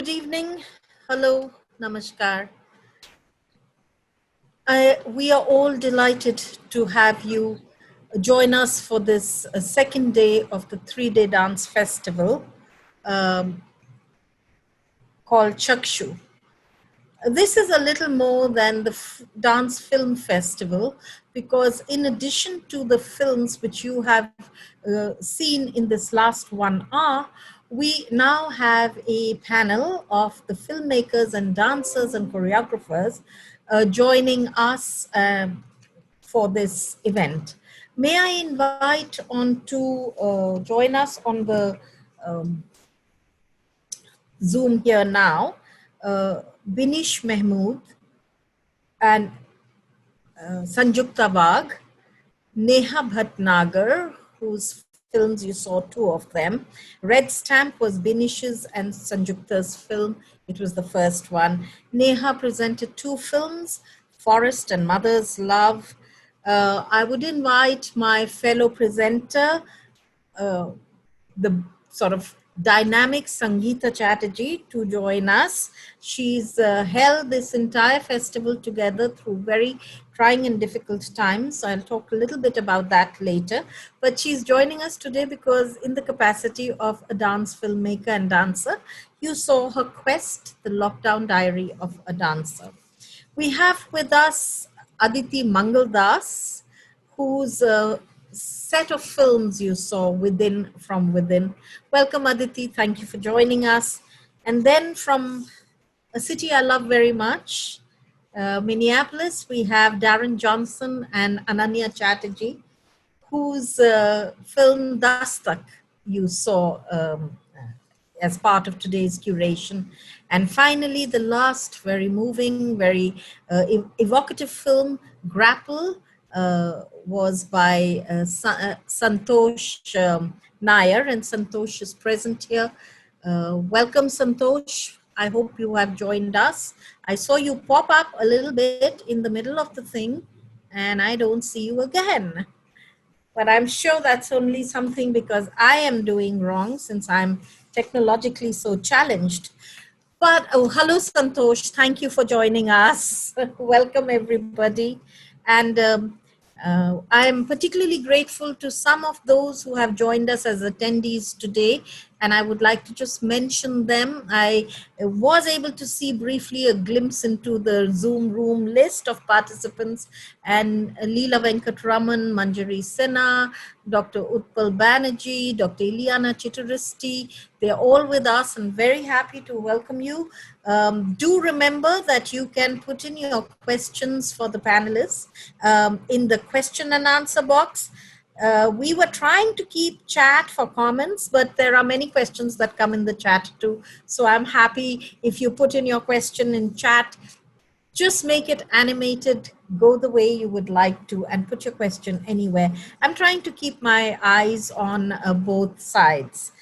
evening. Hello, namaskar. We are all delighted to have you join us for this second day of the 3-day dance festival um, called Chakshu. This is a little more than the dance film festival because in addition to the films which you have seen in this last 1 hour, we now have a panel of the filmmakers and dancers and choreographers joining us for this event. May I invite on to join us on the um, Zoom here now, Binish Mahmood and Sanjukta Bagh, Neha Bhatnagar, whose films you saw 2 of them. Red Stamp was Binish's and Sanjukta's film. It was the first one. Neha presented 2 films, Forest and Mother's Love. I would invite my fellow presenter, the sort of dynamic Sangeeta Chatterjee, to join us. She's held this entire festival together through very trying and difficult times. So I'll talk a little bit about that later. But she's joining us today because in the capacity of a dance filmmaker and dancer, you saw her quest, The Lockdown Diary of a Dancer. We have with us Aditi Mangaldas, whose set of films you saw Within from Within. Welcome, Aditi. Thank you for joining us. And then from a city I love very much, Minneapolis, we have Darren Johnson and Ananya Chatterjee, whose film Dastak you saw as part of today's curation. And finally, the last very moving, very evocative film, Grapple, was by Santosh Nair, and Santosh is present here. Welcome, Santosh. I hope you have joined us. I saw you pop up a little bit in the middle of the thing, and I don't see you again. But I'm sure that's only something because I am doing wrong since I'm technologically so challenged. But hello, Santosh. Thank you for joining us. Welcome, everybody. And I'm particularly grateful to some of those who have joined us as attendees today. And I would like to just mention them. I was able to see briefly a glimpse into the Zoom room list of participants, and Leela Venkatraman, Manjari Sinha, Dr. Utpal Banerjee, Dr. Ileana Chituristi. They're all with us and very happy to welcome you. Do remember that you can put in your questions for the panelists in the question and answer box. We were trying to keep chat for comments, but there are many questions that come in the chat too. So I'm happy if you put in your question in chat. Just make it animated, go the way you would like to, and put your question anywhere. I'm trying to keep my eyes on both sides.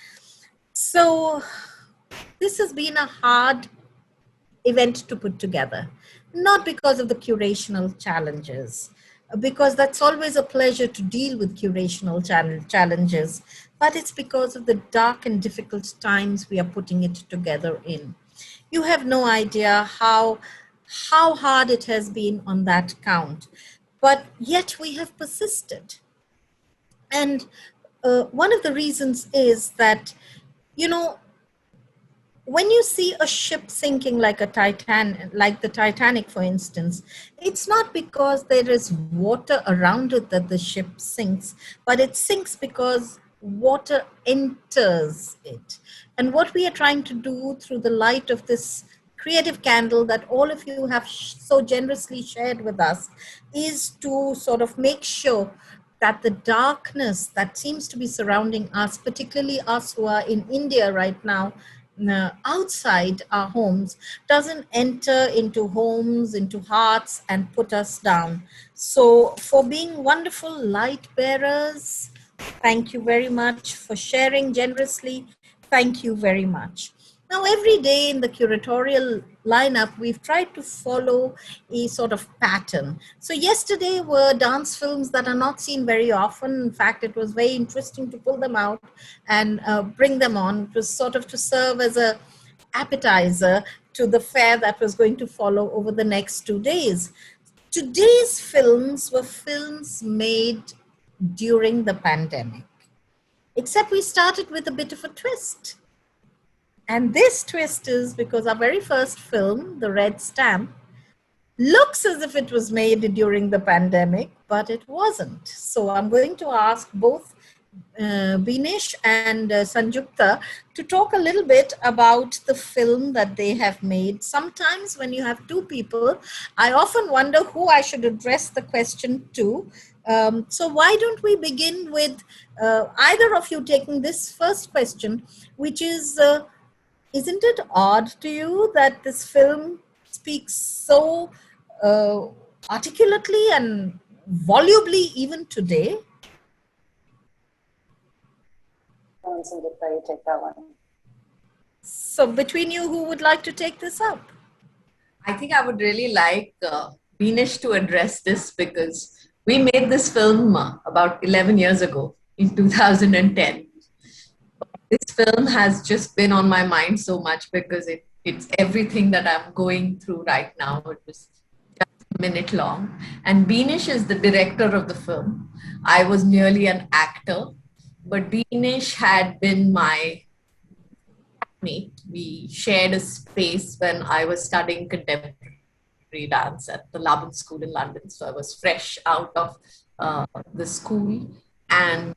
So this has been a hard event to put together, not because of the curational challenges, because that's always a pleasure to deal with curational challenges, but it's because of the dark and difficult times we are putting it together in. You have no idea how hard it has been on that count, but yet we have persisted. And one of the reasons is that, you know, when you see a ship sinking like the Titanic, for instance, it's not because there is water around it that the ship sinks, but it sinks because water enters it. And what we are trying to do through the light of this creative candle that all of you have so generously shared with us is to sort of make sure that the darkness that seems to be surrounding us, particularly us who are in India right now, outside our homes, doesn't enter into homes, into hearts, and put us down. So for being wonderful light bearers, thank you very much. For sharing generously, thank you very much. Now, every day in the curatorial lineup, we've tried to follow a sort of pattern. So yesterday were dance films that are not seen very often. In fact, it was very interesting to pull them out and bring them on. It was sort of to serve as a appetizer to the fare that was going to follow over the next 2 days. Today's films were films made during the pandemic, except we started with a bit of a twist. And this twist is because our very first film, The Red Stamp, looks as if it was made during the pandemic, but it wasn't. So I'm going to ask both Binish and Sanjukta to talk a little bit about the film that they have made. Sometimes when you have two people, I often wonder who I should address the question to. So why don't we begin with either of you taking this first question, which is, isn't it odd to you that this film speaks so articulately and volubly even today? Sanjukta, you take that one. So between you, who would like to take this up? I think I would really like Binish to address this because we made this film about 11 years ago in 2010. This film has just been on my mind so much because it's everything that I'm going through right now. It was just a minute long. And Binish is the director of the film. I was merely an actor, but Binish had been my mate. We shared a space when I was studying contemporary dance at the Laban School in London. So I was fresh out of the school. And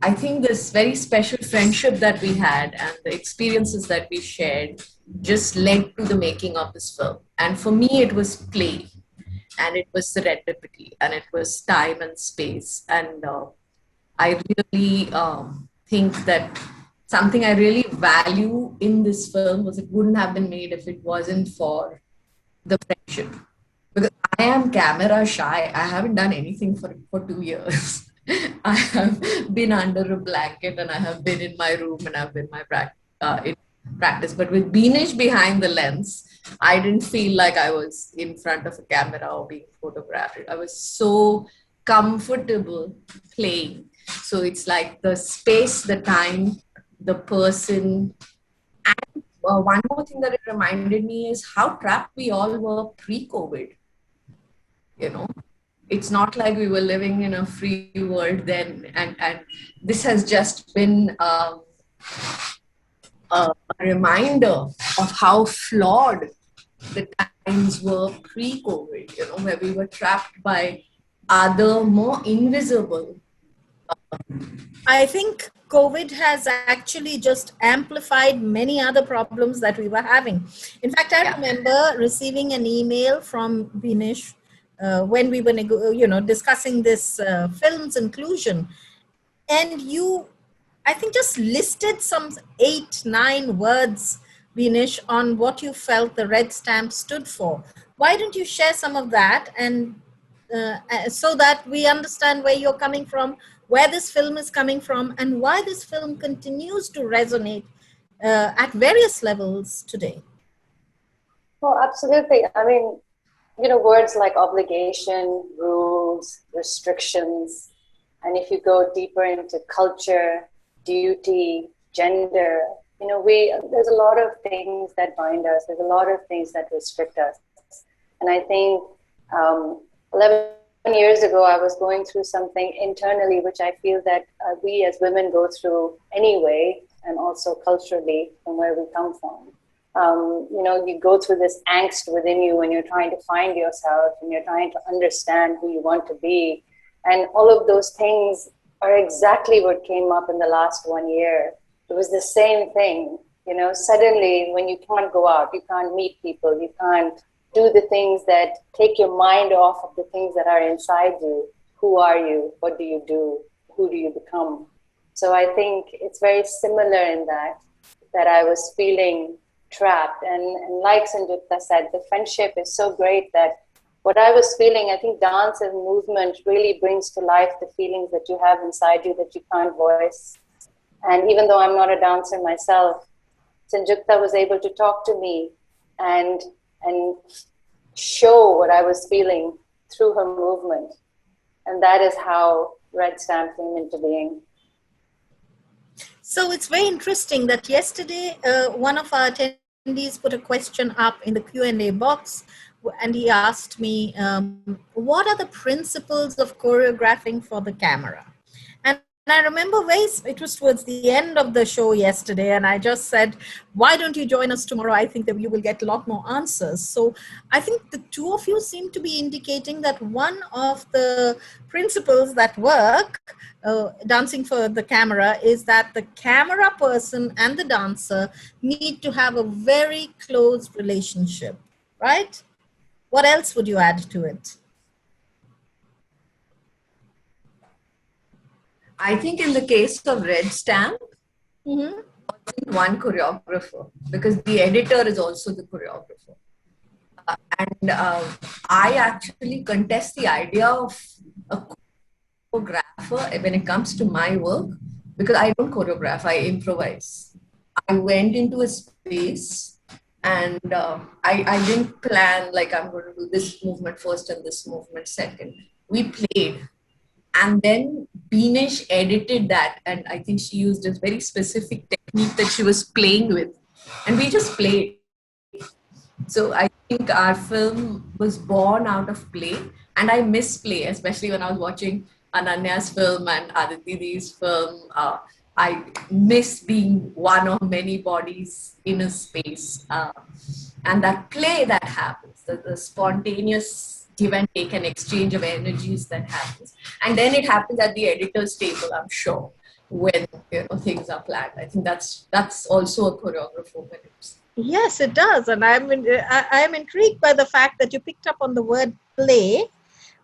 I think this very special friendship that we had and the experiences that we shared just led to the making of this film. And for me, it was play, and it was serendipity, and it was time and space. And I really think that something I really value in this film was it wouldn't have been made if it wasn't for the friendship. Because I am camera shy. I haven't done anything for 2 years. I have been under a blanket and I have been in my room and I've been in practice. But with Binish behind the lens, I didn't feel like I was in front of a camera or being photographed. I was so comfortable playing. So it's like the space, the time, the person. And one more thing that it reminded me is how trapped we all were pre-COVID. You know, it's not like we were living in a free world then. And this has just been a reminder of how flawed the times were pre-COVID, you know, where we were trapped by other more invisible. I think COVID has actually just amplified many other problems that we were having. In fact, I remember receiving an email from Binish when we were, discussing this film's inclusion, and you, I think, just listed some 8-9 words, Binish, on what you felt the red stamp stood for. Why don't you share some of that, and so that we understand where you're coming from, where this film is coming from, and why this film continues to resonate at various levels today? Well, absolutely. I mean, words like obligation, rules, restrictions, and if you go deeper into culture, duty, gender, there's a lot of things that bind us. There's a lot of things that restrict us. And I think 11 years ago, I was going through something internally, which I feel that we as women go through anyway, and also culturally from where we come from. You go through this angst within you when you're trying to find yourself and you're trying to understand who you want to be. And all of those things are exactly what came up in the last 1 year. It was the same thing. Suddenly when you can't go out, you can't meet people, you can't do the things that take your mind off of the things that are inside you. Who are you? What do you do? Who do you become? So I think it's very similar in that I was feeling trapped. And like Sanjukta said, the friendship is so great that what I was feeling, I think dance and movement really brings to life the feelings that you have inside you that you can't voice. And even though I'm not a dancer myself, Sanjukta was able to talk to me and show what I was feeling through her movement. And that is how Red Stamp came into being. So it's very interesting that yesterday, one of our attendees attendees put a question up in the Q&A box, and he asked me, what are the principles of choreographing for the camera? And I remember it was towards the end of the show yesterday, and I just said, why don't you join us tomorrow? I think that you will get a lot more answers. So I think the two of you seem to be indicating that one of the principles that work, dancing for the camera, is that the camera person and the dancer need to have a very close relationship, right? What else would you add to it? I think in the case of Red Stamp, Mm-hmm. one choreographer, because the editor is also the choreographer. And I actually contest the idea of a choreographer when it comes to my work, because I don't choreograph, I improvise. I went into a space and I didn't plan like I'm going to do this movement first and this movement second. We played, and then Beenish edited that, and I think she used a very specific technique that she was playing with, and we just played. So I think our film was born out of play, and I miss play, especially when I was watching Ananya's film and Aditi's film. I miss being one of many bodies in a space, and that play that happens, the spontaneous give and take and exchange of energies that happens, and then it happens at the editor's table, I'm sure, when things are planned. I think that's also a choreographer when it's. Yes, it does. And I'm intrigued by the fact that you picked up on the word play,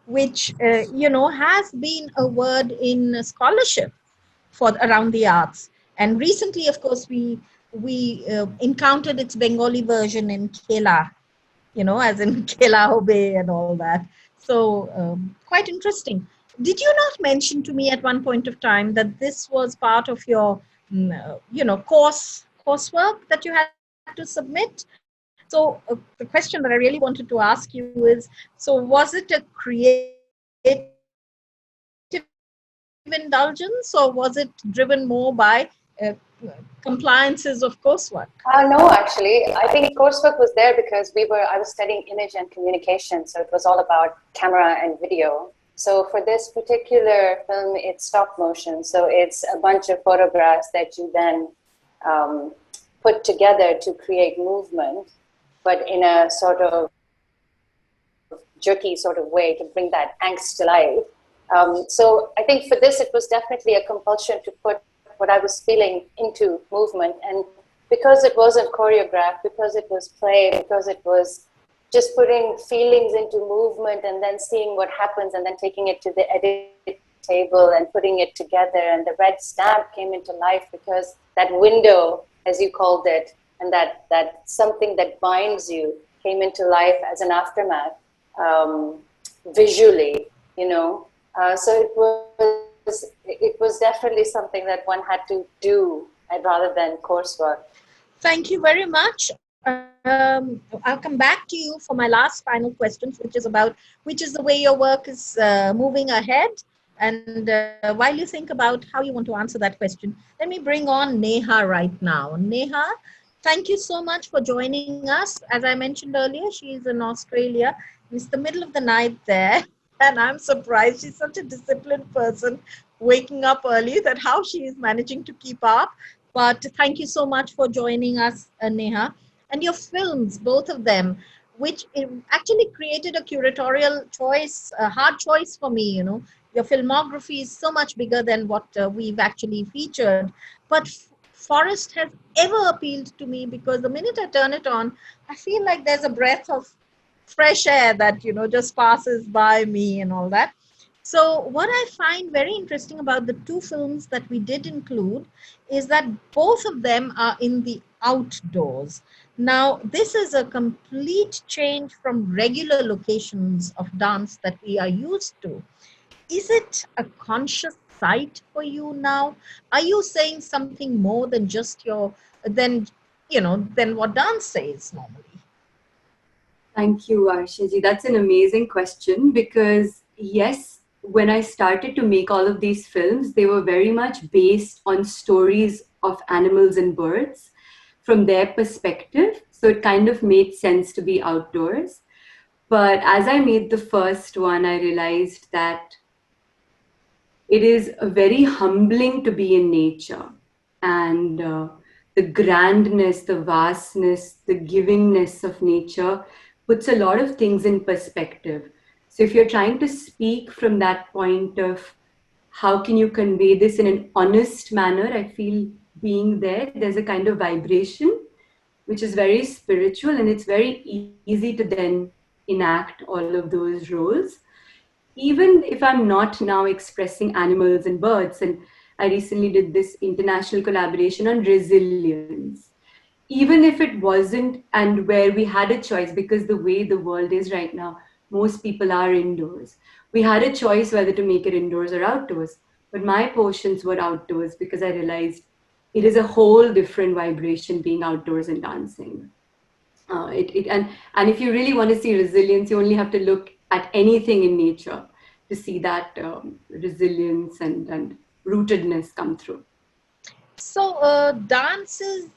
which, has been a word in scholarship for around the arts. And recently, of course, we encountered its Bengali version in Khela, as in Khela Hobe and all that. So quite interesting. Did you not mention to me at one point of time that this was part of your, coursework that you had to submit? So the question that I really wanted to ask you is, so was it a creative indulgence, or was it driven more by compliances of coursework? No, actually, I think coursework was there because I was studying image and communication, so it was all about camera and video. So for this particular film, it's stop motion. So it's a bunch of photographs that you then put together to create movement, but in a sort of jerky sort of way to bring that angst to life. So I think for this, it was definitely a compulsion to put what I was feeling into movement. And because it wasn't choreographed, because it was play, because it was just putting feelings into movement and then seeing what happens and then taking it to the edit table and putting it together. And the red stamp came into life because that window, as you called it, and that something that binds you came into life as an aftermath, visually, so it was definitely something that one had to do rather than coursework. Thank you very much. I'll come back to you for my last final questions, which is the way your work is moving ahead. And while you think about how you want to answer that question, let me bring on Neha right now. Neha, thank you so much for joining us. As I mentioned earlier, she is in Australia. It's the middle of the night there. And I'm surprised. She's such a disciplined person, waking up early, that how she is managing to keep up. But thank you so much for joining us, Neha. And your films, both of them, which actually created a curatorial choice, a hard choice for me. Your filmography is so much bigger than what we've actually featured. But Forest has ever appealed to me because the minute I turn it on, I feel like there's a breath of fresh air that just passes by me and all that. So what I find very interesting about the two films that we did include is that both of them are in the outdoors. Now, this is a complete change from regular locations of dance that we are used to. Is it a conscious sight for you now? Are you saying something more than just than what dance says normally? Thank you, Arshaji. That's an amazing question because, yes, when I started to make all of these films, they were very much based on stories of animals and birds from their perspective. So it kind of made sense to be outdoors. But as I made the first one, I realized that it is very humbling to be in nature. And the grandness, the vastness, the givingness of nature puts a lot of things in perspective. So if you're trying to speak from that point of how can you convey this in an honest manner, I feel being there's a kind of vibration which is very spiritual, and it's very easy to then enact all of those roles. Even if I'm not now expressing animals and birds, and I recently did this international collaboration on resilience. Even if it wasn't, and where we had a choice, because the way the world is right now, most people are indoors. We had a choice whether to make it indoors or outdoors. But my portions were outdoors because I realized it is a whole different vibration being outdoors and dancing. And if you really want to see resilience, you only have to look at anything in nature to see that resilience and rootedness come through. So dance is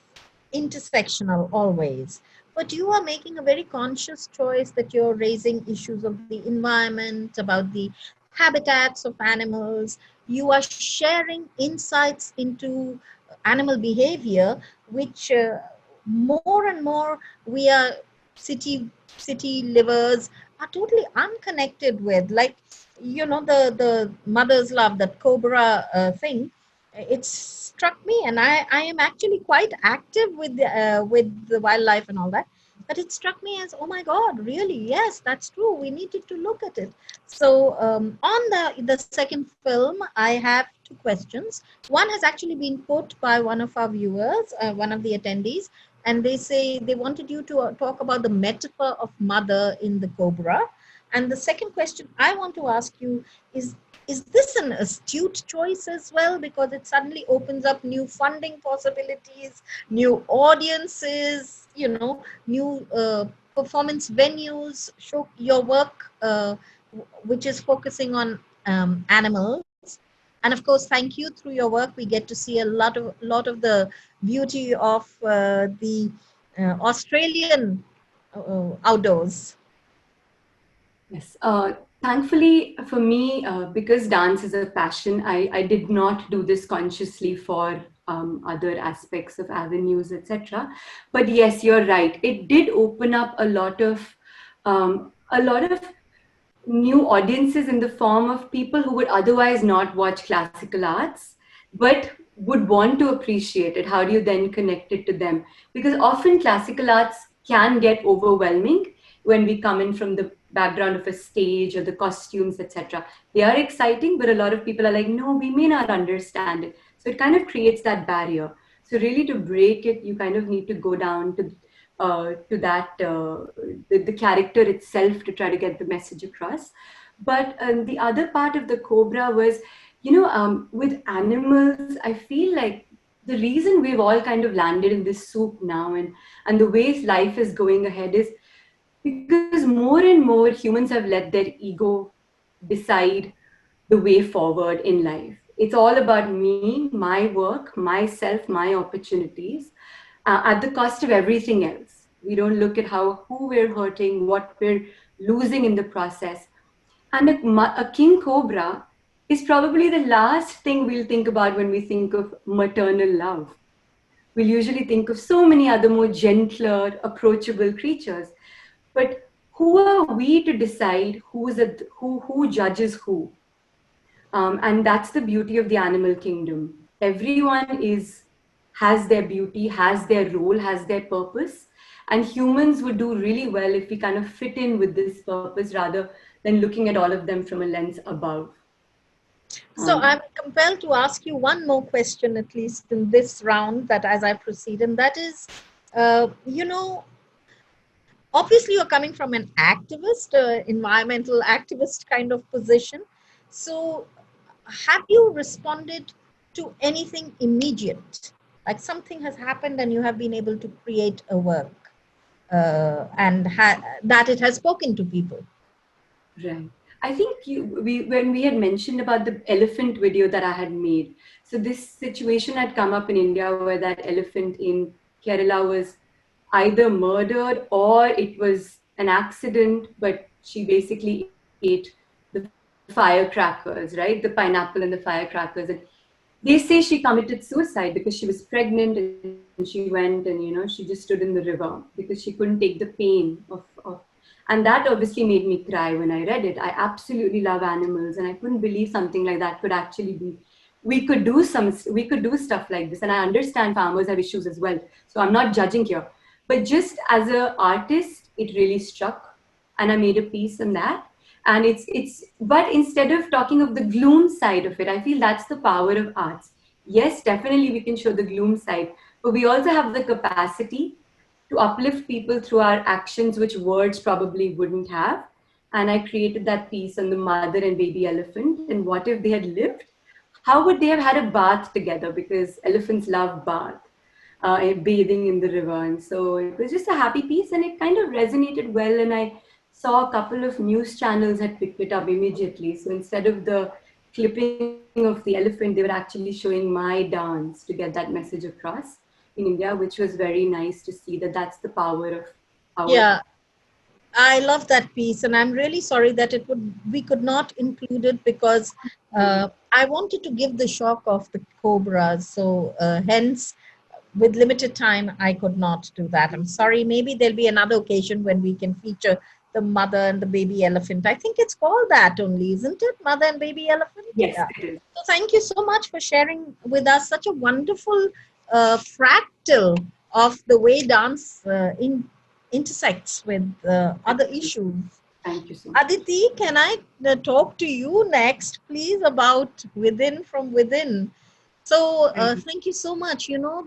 intersectional always, but you are making a very conscious choice that you're raising issues of the environment, about the habitats of animals. You are sharing insights into animal behavior, which more and more we are city livers are totally unconnected with. Like, the mother's love, that cobra thing, it struck me, and I am actually quite active with the wildlife and all that. But it struck me as, oh my God, really? Yes, that's true. We needed to look at it. So on the second film, I have two questions. One has actually been put by one of our viewers, one of the attendees, and they say they wanted you to talk about the metaphor of mother in the cobra. And the second question I want to ask you is this an astute choice as well? Because it suddenly opens up new funding possibilities, new audiences, new performance venues, show your work, which is focusing on animals. And of course, thank you. Through your work, we get to see a lot of the beauty of the Australian outdoors. Yes. Thankfully for me, because dance is a passion, I did not do this consciously for other aspects of avenues, etc. But yes, you're right. It did open up a lot of new audiences in the form of people who would otherwise not watch classical arts, but would want to appreciate it. How do you then connect it to them? Because often classical arts can get overwhelming when we come in from the background of a stage or the costumes, etc. They are exciting, but a lot of people are like, no, we may not understand it. So it kind of creates that barrier. So really to break it, you kind of need to go down to that the character itself to try to get the message across. But the other part of the cobra was, with animals, I feel like the reason we've all kind of landed in this soup now, and the way life is going ahead, is because more and more humans have let their ego decide the way forward in life. It's all about me, my work, myself, my opportunities, at the cost of everything else. We don't look at who we're hurting, what we're losing in the process. And a king cobra is probably the last thing we'll think about when we think of maternal love. We'll usually think of so many other more gentler, approachable creatures. But who are we to decide who judges who? And that's the beauty of the animal kingdom. Everyone has their beauty, has their role, has their purpose. And humans would do really well if we kind of fit in with this purpose rather than looking at all of them from a lens above. So I'm compelled to ask you one more question, at least in this round, that as I proceed, and that is, obviously you're coming from an activist, environmental activist kind of position. So have you responded to anything immediate? Like something has happened and you have been able to create a work and that it has spoken to people? Right. I think when we had mentioned about the elephant video that I had made, so this situation had come up in India where that elephant in Kerala was either murdered or it was an accident, but she basically ate the firecrackers, right? The pineapple and the firecrackers. And they say she committed suicide because she was pregnant and she went and, she just stood in the river because she couldn't take the pain of and that obviously made me cry when I read it. I absolutely love animals and I couldn't believe something like that could actually be. We could do stuff like this, and I understand farmers have issues as well. So I'm not judging here, but just as a artist, it really struck, and I made a piece on that. And it's but instead of talking of the gloom side of it, I feel that's the power of arts. Yes, definitely we can show the gloom side, but we also have the capacity to uplift people through our actions, which words probably wouldn't have. And I created that piece on the mother and baby elephant. And what if they had lived? How would they have had a bath together? Because elephants love bathing in the river. And so it was just a happy piece and it kind of resonated well. And I saw a couple of news channels had picked it up immediately. So instead of the clipping of the elephant, they were actually showing my dance to get that message across in India, which was very nice to see that that's the power of our. Yeah, I love that piece, and I'm really sorry that we could not include it because I wanted to give the shock of the cobras. So hence, with limited time, I could not do that. I'm sorry. Maybe there'll be another occasion when we can feature the mother and the baby elephant. I think it's called that only, isn't it? Mother and baby elephant. Yes, Yeah. it is. So thank you so much for sharing with us such a wonderful fractal of the way dance intersects with other issues. Thank you so much. Aditi, can I talk to you next, please, about Within from Within? So thank you so much. You know,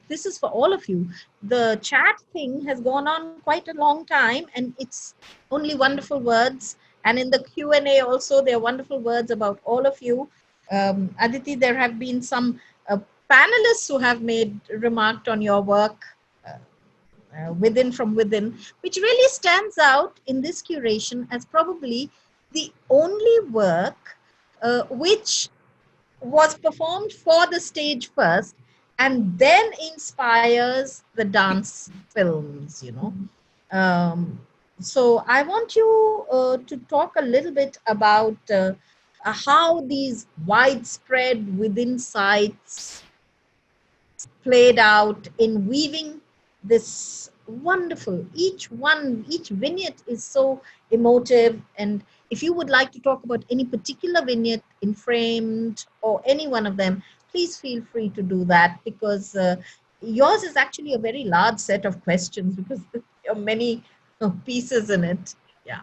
this is for all of you. The chat thing has gone on quite a long time, and it's only wonderful words. And in the Q&A also, there are wonderful words about all of you. Aditi, there have been some panelists who have made remarked on your work. Within from Within, which really stands out in this curation as probably the only work which was performed for the stage first and then inspires the dance films, you know. So I want you to talk a little bit about how these widespread within sites played out in weaving this wonderful, each vignette is so emotive. And if you would like to talk about any particular vignette in Framed or any one of them, please feel free to do that, because yours is actually a very large set of questions because there are many pieces in it. Yeah.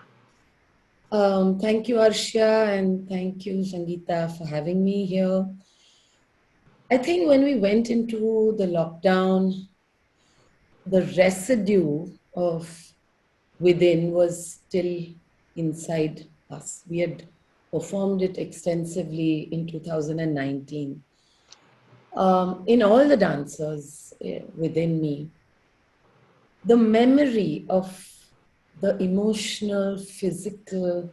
Thank you, Arshia, and thank you, Sangeeta, for having me here. I think when we went into the lockdown, the residue of Within was still inside us. We had performed it extensively in 2019. In all the dancers within me, the memory of the emotional, physical,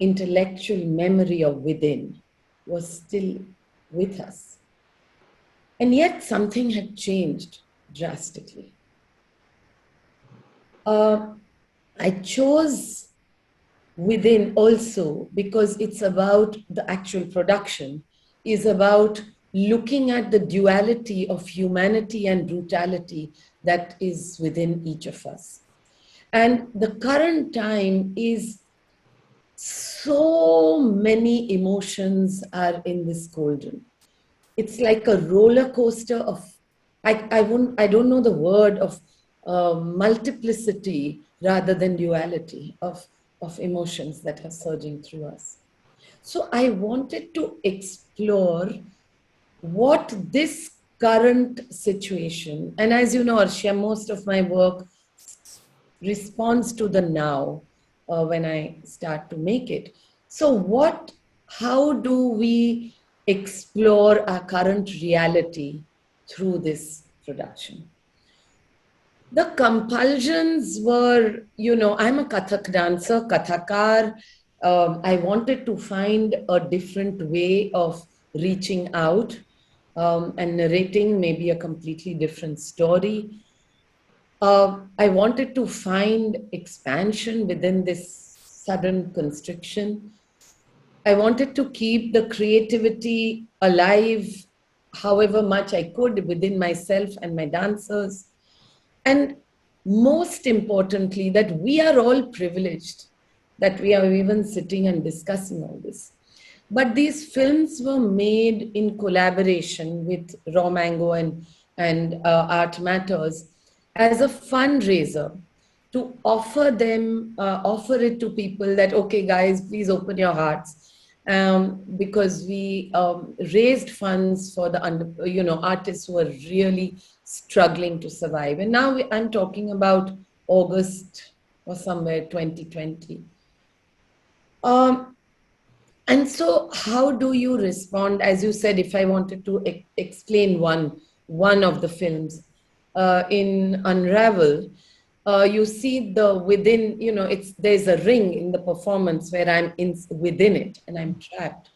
intellectual memory of Within was still with us. And yet something had changed drastically. I chose Within also because it's about the actual production, is about looking at the duality of humanity and brutality that is within each of us. And the current time is so many emotions are in this cauldron. It's like a roller coaster of, I don't know the word of multiplicity rather than duality of emotions that are surging through us. So I wanted to explore what this current situation, and as you know, Arshia, most of my work responds to the now when I start to make it. So how do we explore our current reality through this production? The compulsions were, I'm a Kathak dancer, Kathakar. I wanted to find a different way of reaching out and narrating maybe a completely different story. I wanted to find expansion within this sudden constriction. I wanted to keep the creativity alive, however much I could within myself and my dancers. And most importantly, that we are all privileged that we are even sitting and discussing all this. But these films were made in collaboration with Raw Mango and Art Matters as a fundraiser to offer it to people that, okay, guys, please open your hearts. Because we raised funds for the artists who are really struggling to survive. And now I'm talking about August or somewhere 2020. And so, how do you respond? As you said, if I wanted to explain one of the films in Unravel, you see the within. There's a ring in the performance where I'm within it and I'm trapped.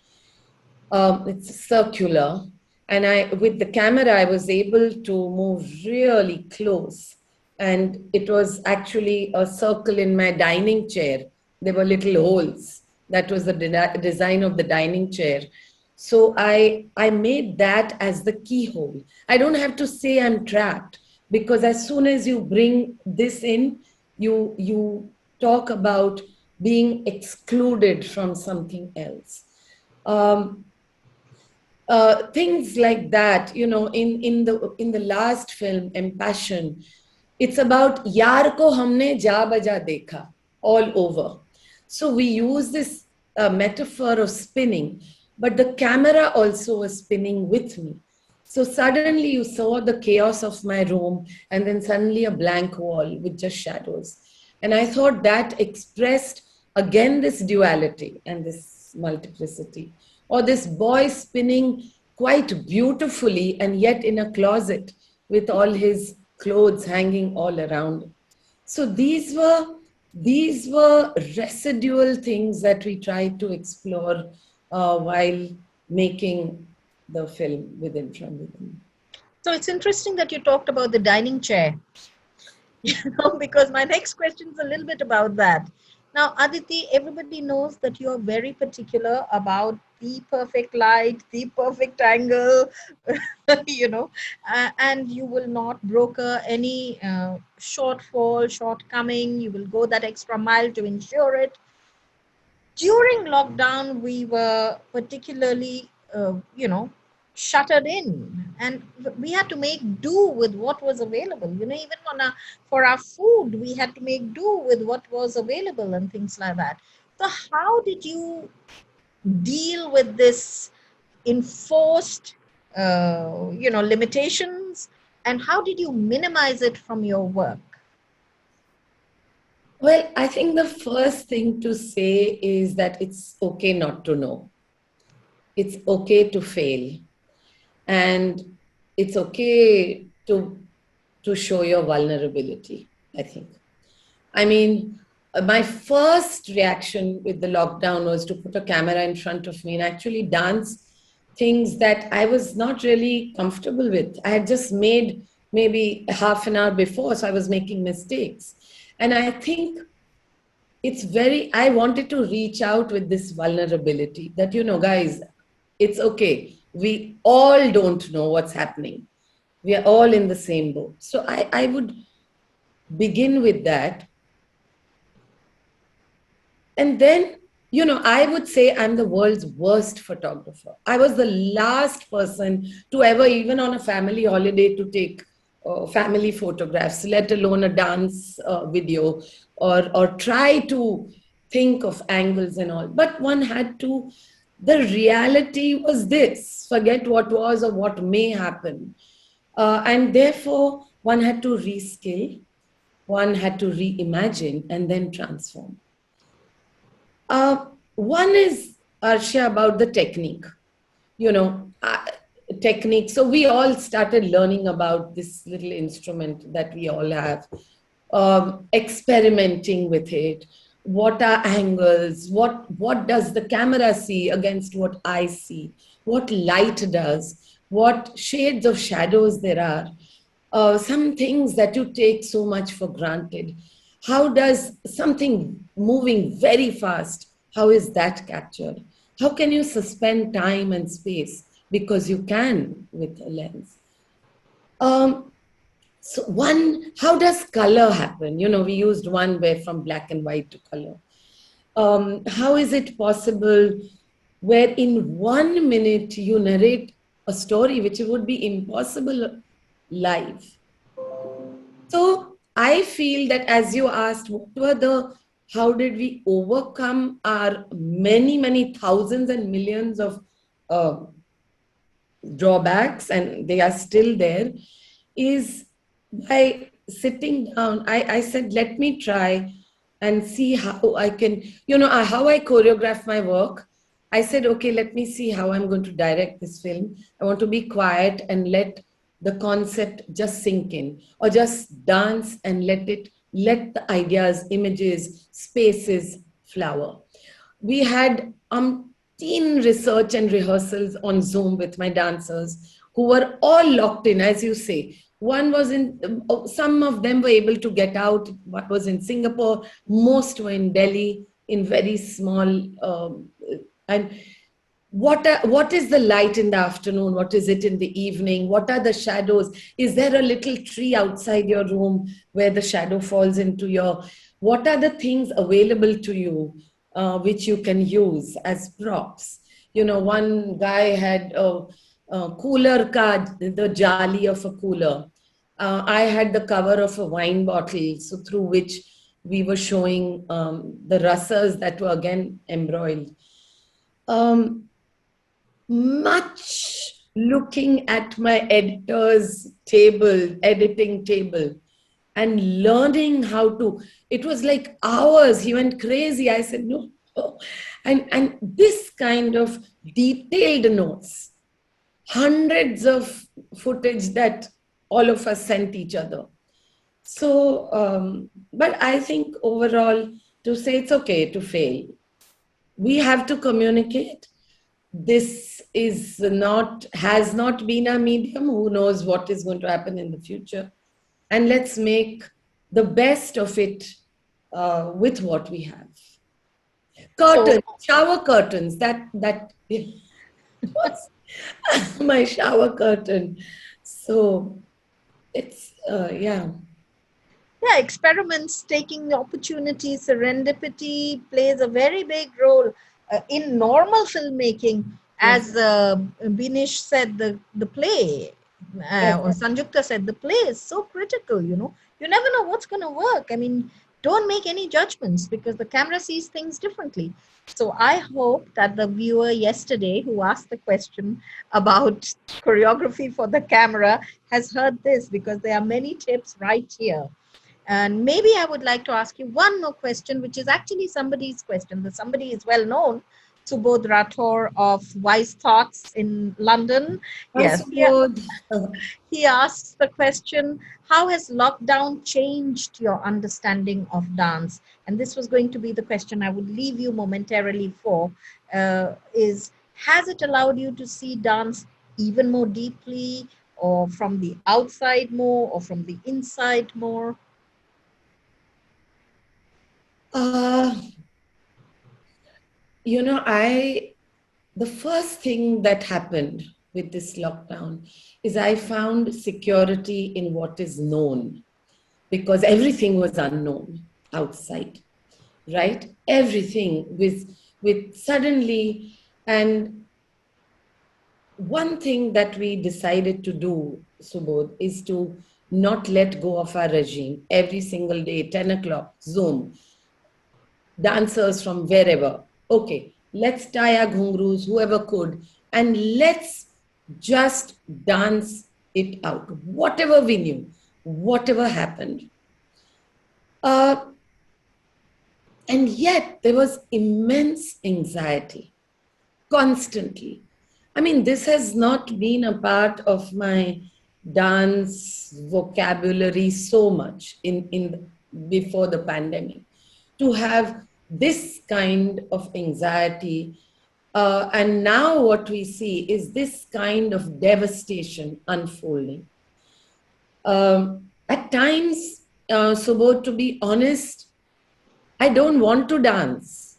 It's circular, and with the camera I was able to move really close, and it was actually a circle in my dining chair. There were little holes. That was the design of the dining chair. So I made that as the keyhole. I don't have to say I'm trapped, because as soon as you bring this in, you talk about being excluded from something else. Things like that, in the last film, Impassion, it's about yaar ko humne ja baja dekha all over. So we use this metaphor of spinning, but the camera also was spinning with me. So suddenly you saw the chaos of my room, and then suddenly a blank wall with just shadows. And I thought that expressed again this duality and this multiplicity. Or this boy spinning quite beautifully and yet in a closet with all his clothes hanging all around. So these were residual things that we tried to explore while making the film Within from Within. So it's interesting that you talked about the dining chair, because my next question is a little bit about that. Now, Aditi, everybody knows that you're very particular about the perfect light, the perfect angle, and you will not broker any shortcoming. You will go that extra mile to ensure it. During lockdown, we were particularly, shuttered in, and we had to make do with what was available. Even for our food, we had to make do with what was available and things like that. So, how did you deal with this enforced, limitations, and how did you minimize it from your work? Well, I think the first thing to say is that it's okay not to know. It's okay to fail. And it's okay to show your vulnerability, I think. I mean, my first reaction with the lockdown was to put a camera in front of me and actually dance things that I was not really comfortable with. I had just made maybe half an hour before, so I was making mistakes. And I think I wanted to reach out with this vulnerability that, guys, it's okay. We all don't know what's happening. We are all in the same boat. So I would begin with that. And then, I would say I'm the world's worst photographer. I was the last person to ever, even on a family holiday, to take family photographs, let alone a dance video, or try to think of angles and all. But one had to, the reality was this, forget what was or what may happen. And therefore, one had to reskill, one had to reimagine, and then transform. One is, Arshia, about the technique. Technique. So we all started learning about this little instrument that we all have, experimenting with it. What are angles? What does the camera see against what I see? What light does? What shades of shadows there are? some things that you take so much for granted. How does something moving very fast, how is that captured? How can you suspend time and space? Because you can with a lens. So one, how does color happen? You know, we used one way from black and white to color. How is it possible where in 1 minute you narrate a story which would be impossible live? So I feel that as you asked, what were the, how did we overcome our many, many thousands and millions of uh, drawbacks, and they are still there, is by sitting down. I said, let me try and see how I can, you know, how I choreograph my work. I said, okay, let me see how I'm going to direct this film. I want to be quiet and let the concept just sink in, or just dance and let the ideas, images, spaces flower. We had teen research and rehearsals on Zoom with my dancers who were all locked in, as you say. One was in, some of them were able to get out. What was in Singapore, most were in Delhi in very small, and what is the light in the afternoon? What is it in the evening? What are the shadows? Is there a little tree outside your room where the shadow falls into your, what are the things available to you which you can use as props? You know, one guy had a cooler card, the jali of a cooler. I had the cover of a wine bottle, so through which we were showing the rasas that were again embroiled. Much looking at my editor's table, editing table, and learning how to, it was like hours. He went crazy. I said, no. And this kind of detailed notes, hundreds of footage that all of us sent each other. So, but I think overall, to say it's okay to fail, we have to communicate. This is not, has not been a medium. Who knows what is going to happen in the future? And let's make the best of it with what we have. Curtains, shower curtains, that was my shower curtain. So it's, yeah. Yeah, experiments, taking opportunities, serendipity plays a very big role in normal filmmaking. As Binish said, the play, or Sanjukta said, the play is so critical, you know. You never know what's going to work. I mean, don't make any judgments because the camera sees things differently. So I hope that the viewer yesterday who asked the question about choreography for the camera has heard this, because there are many tips right here. And maybe I would like to ask you one more question, which is actually somebody's question. The somebody is well known, Subodh Rathore of Wise Thoughts in London. Yes, he asks the question, how has lockdown changed your understanding of dance? And this was going to be the question I would leave you momentarily for, is, has it allowed you to see dance even more deeply, or from the outside more, or from the inside more? You know, the first thing that happened with this lockdown is I found security in what is known, because everything was unknown outside, right? Everything with suddenly, and one thing that we decided to do, Subodh, is to not let go of our regime. Every single day, 10 o'clock, Zoom, dancers from wherever. Okay, let's tie our ghungroos, whoever could, and let's just dance it out. Whatever we knew, whatever happened. And yet there was immense anxiety, constantly. I mean, this has not been a part of my dance vocabulary so much in before the pandemic, to have this kind of anxiety. And now what we see is this kind of devastation unfolding. At times, Subodh, to be honest, I don't want to dance,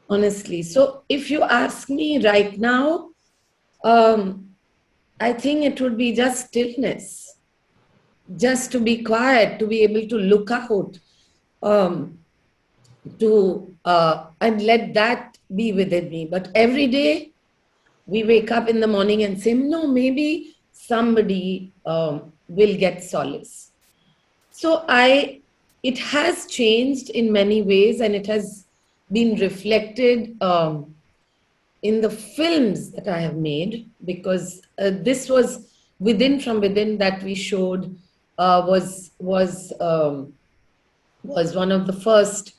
honestly. So if you ask me right now, I think it would be just stillness, just to be quiet, to be able to look out, um, and let that be within me. But every day we wake up in the morning and say, no, maybe somebody will get solace. So it has changed in many ways, and it has been reflected in the films that I have made, because this was from within that we showed, was one of the first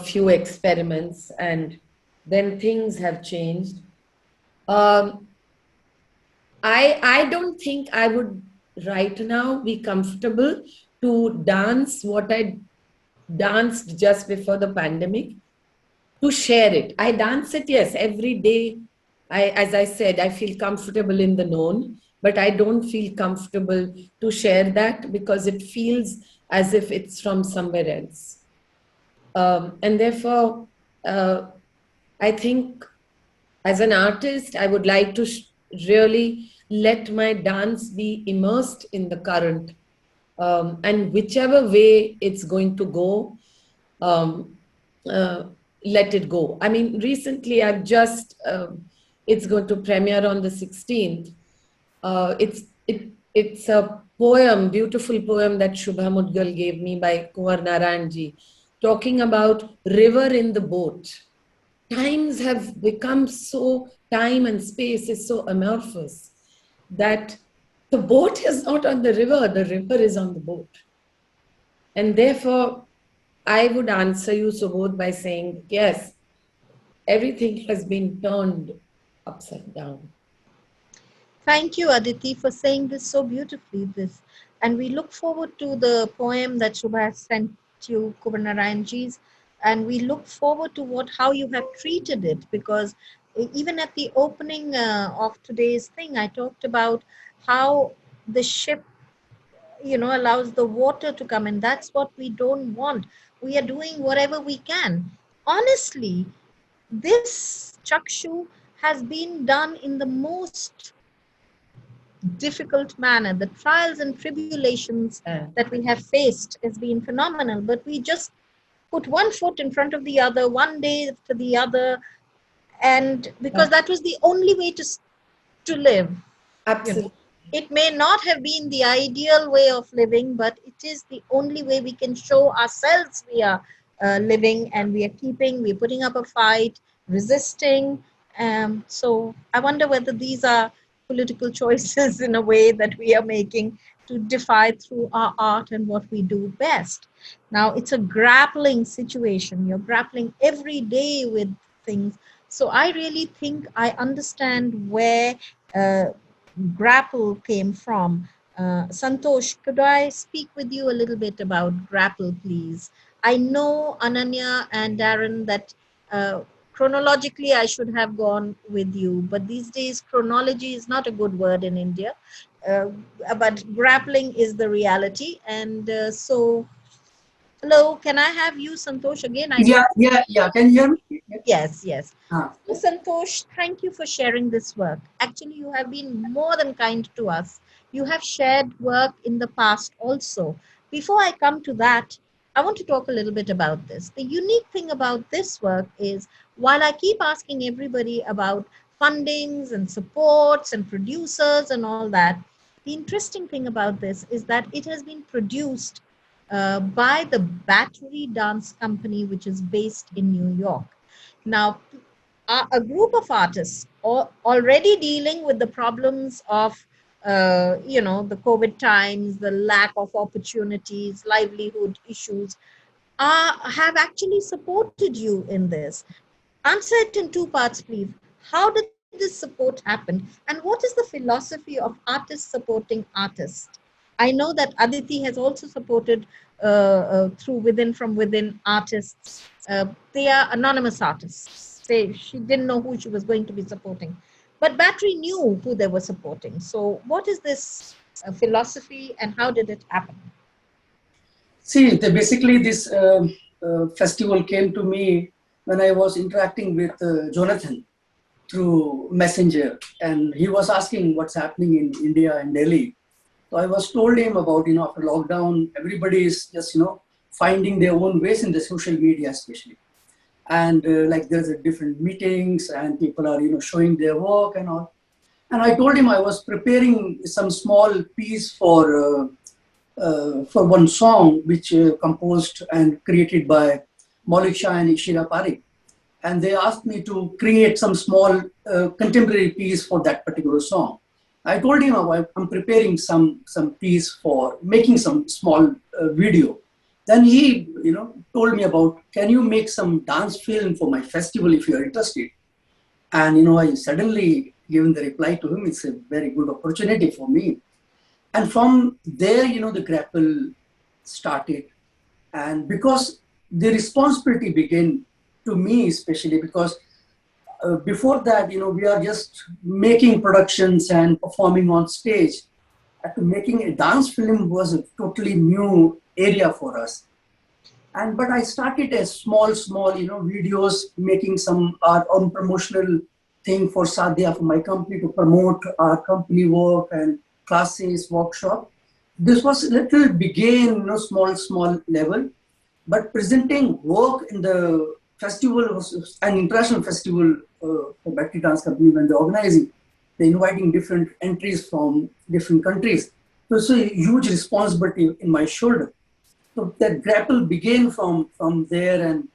few experiments, and then things have changed. Um, I don't think I would right now be comfortable to dance what I danced just before the pandemic, to share it. I dance it, yes, every day. As I said, I feel comfortable in the known, but I don't feel comfortable to share that because it feels as if it's from somewhere else. And therefore, I think as an artist, I would like to really let my dance be immersed in the current. And whichever way it's going to go, um, uh, let it go. I mean, recently it's going to premiere on the 16th. It's a poem, beautiful poem that Shubha Mudgal gave me by Kumar Narayanji, talking about river in the boat. Times have become so, time and space is so amorphous that the boat is not on the river is on the boat. And therefore, I would answer you, Subodh, by saying, yes, everything has been turned upside down. Thank you, Aditi, for saying this so beautifully. And we look forward to the poem that Shubha has sent you, Kubanarayanji's, and we look forward to how you have treated it, because even at the opening of today's thing, I talked about how the ship, allows the water to come in. That's what we don't want. We are doing whatever we can. Honestly, this Chakshu has been done in the most difficult manner. The trials and tribulations that we have faced has been phenomenal, but we just put one foot in front of the other, one day to the other, and because that was the only way to live. Absolutely. It may not have been the ideal way of living, but it is the only way we can show ourselves we are living, and we're putting up a fight, resisting. So I wonder whether these are political choices in a way that we are making to defy through our art and what we do best. Now, it's a grappling situation. You're grappling every day with things. So I really think I understand where uh, grapple came from. Santosh, could I speak with you a little bit about grapple, please? I know, Ananya and Darren, that chronologically I should have gone with you, but these days chronology is not a good word in India. Uh, but grappling is the reality. And hello, can I have you, Santosh, again? Yeah. Can you hear me? Yes, yes. Ah. So, Santosh, thank you for sharing this work. Actually, you have been more than kind to us. You have shared work in the past also. Before I come to that, I want to talk a little bit about this. The unique thing about this work is, while I keep asking everybody about fundings and supports and producers and all that, the interesting thing about this is that it has been produced by the Battery Dance Company, which is based in New York. Now, a group of artists already dealing with the problems of, the COVID times, the lack of opportunities, livelihood issues, have actually supported you in this. Answer it in two parts, please. How did this support happen? And what is the philosophy of artists supporting artists? I know that Aditi has also supported through Within from Within artists. They are anonymous artists. She didn't know who she was going to be supporting. But Battery knew who they were supporting. So what is this philosophy, and how did it happen? See, basically this festival came to me when I was interacting with Jonathan through Messenger, and he was asking what's happening in India and Delhi. So I was told him about, after lockdown, everybody is just, finding their own ways in the social media, especially. And like there's a different meetings and people are, showing their work and all. And I told him I was preparing some small piece for one song, which composed and created by Maulik Shah and Ishira Parekh. And they asked me to create some small contemporary piece for that particular song. I told him I'm preparing some piece for making some small video. Then he, told me about, can you make some dance film for my festival if you're interested? And, I suddenly given the reply to him, it's a very good opportunity for me. And from there, the grapple started. And because the responsibility began to me, especially because before that, we are just making productions and performing on stage. Making a dance film was a totally new area for us. But I started as small, videos, making some our own promotional thing for Sadhya, for my company, to promote our company work and classes, workshop. This was little began, small level, but presenting work in the festival was an international festival for Bhakti Dance Company when they're organizing. They're inviting different entries from different countries. So it's a huge responsibility in my shoulder. So that grapple began from there, and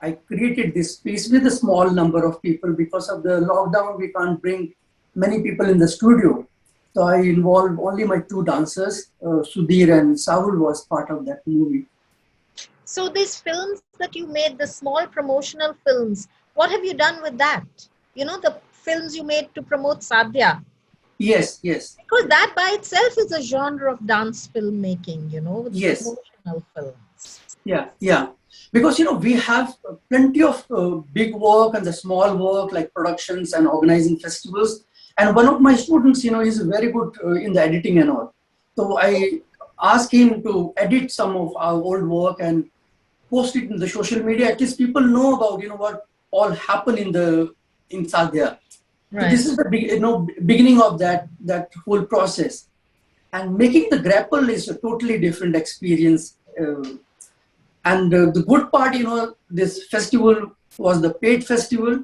I created this piece with a small number of people. Because of the lockdown, we can't bring many people in the studio. So I involved only my two dancers, Sudhir and Sahul was part of that movie. So these films that you made, the small promotional films, what have you done with that? The films you made to promote Sadhya. Yes. Because that by itself is a genre of dance filmmaking, with Yes. promotional films. Yeah. Because, we have plenty of big work and the small work like productions and organizing festivals. And one of my students, is very good in the editing and all. So I asked him to edit some of our old work and post it in the social media. At least people know about, what all happened in Sadhya. Right. So this is the beginning of that whole process. And making the grapple is a totally different experience. And the good part, this festival was the paid festival,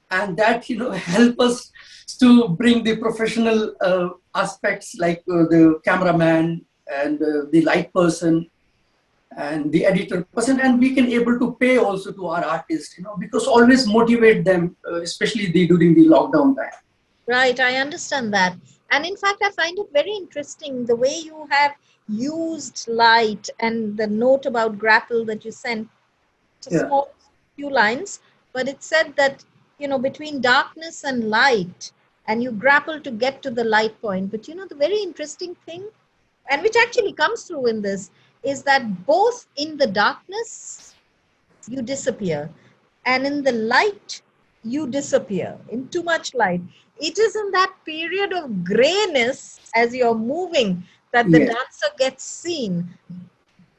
and that, help us to bring the professional aspects like the cameraman and the light person and the editor person, and we can able to pay also to our artists, because always motivate them, especially during the lockdown time. Right, I understand that. And in fact, I find it very interesting the way you have used light and the note about grapple that you sent. It's a small few lines, but it said that, between darkness and light, and you grapple to get to the light point. But, the very interesting thing, and which actually comes through in this, is that both in the darkness, you disappear, and in the light, you disappear. In too much light, it is in that period of grayness as you're moving that the dancer gets seen.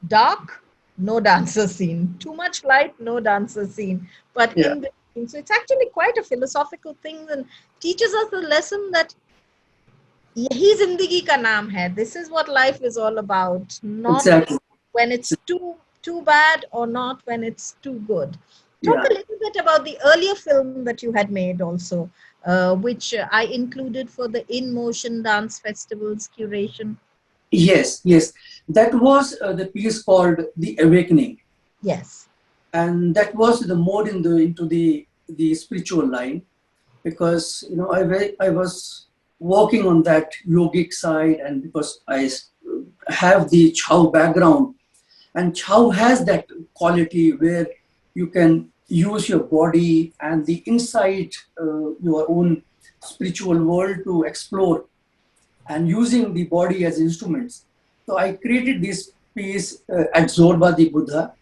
Dark, no dancer seen. Too much light, no dancer seen. But in between, so it's actually quite a philosophical thing, and teaches us the lesson that yahi zindagi ka naam hai. This is what life is all about. Not Exactly. when it's too bad, or not when it's too good. Talk a little bit about the earlier film that you had made also, which I included for the In Motion Dance Festival's curation. Yes. That was the piece called The Awakening. Yes. And that was the more into the spiritual line, because, I was working on that yogic side, and because I have the Chow background, and Chow has that quality where you can use your body and the inside your own spiritual world to explore, and using the body as instruments. So I created this piece at Zorba the Buddha,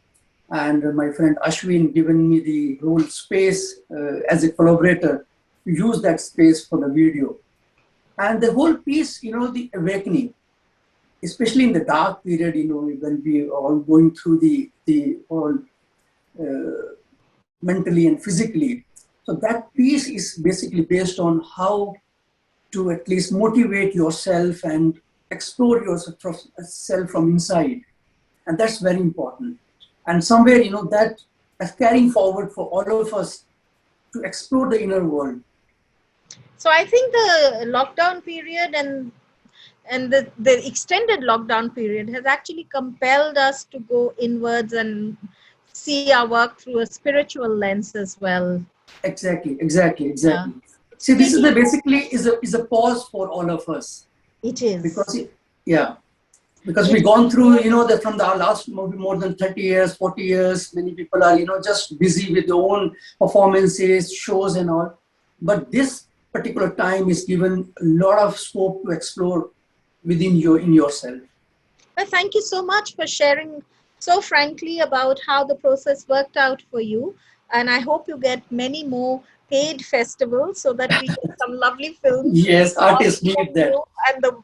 and my friend Ashwin given me the whole space as a collaborator to use that space for the video. And the whole piece, the awakening. especially in the dark period, when we are all going through the all mentally and physically. So that piece is basically based on how to at least motivate yourself and explore yourself from inside. And that's very important. And somewhere, that is carrying forward for all of us to explore the inner world. So I think the lockdown period and the extended lockdown period has actually compelled us to go inwards and see our work through a spiritual lens as well. Exactly. Yeah. See, this is basically is a pause for all of us. It is. Because we've gone through, from the last maybe more than 30 years, 40 years, many people are, just busy with their own performances, shows and all. But this particular time is given a lot of scope to explore in yourself. Well, thank you so much for sharing so frankly about how the process worked out for you. And I hope you get many more paid festivals so that we get some lovely films. Yes, artists need that. And the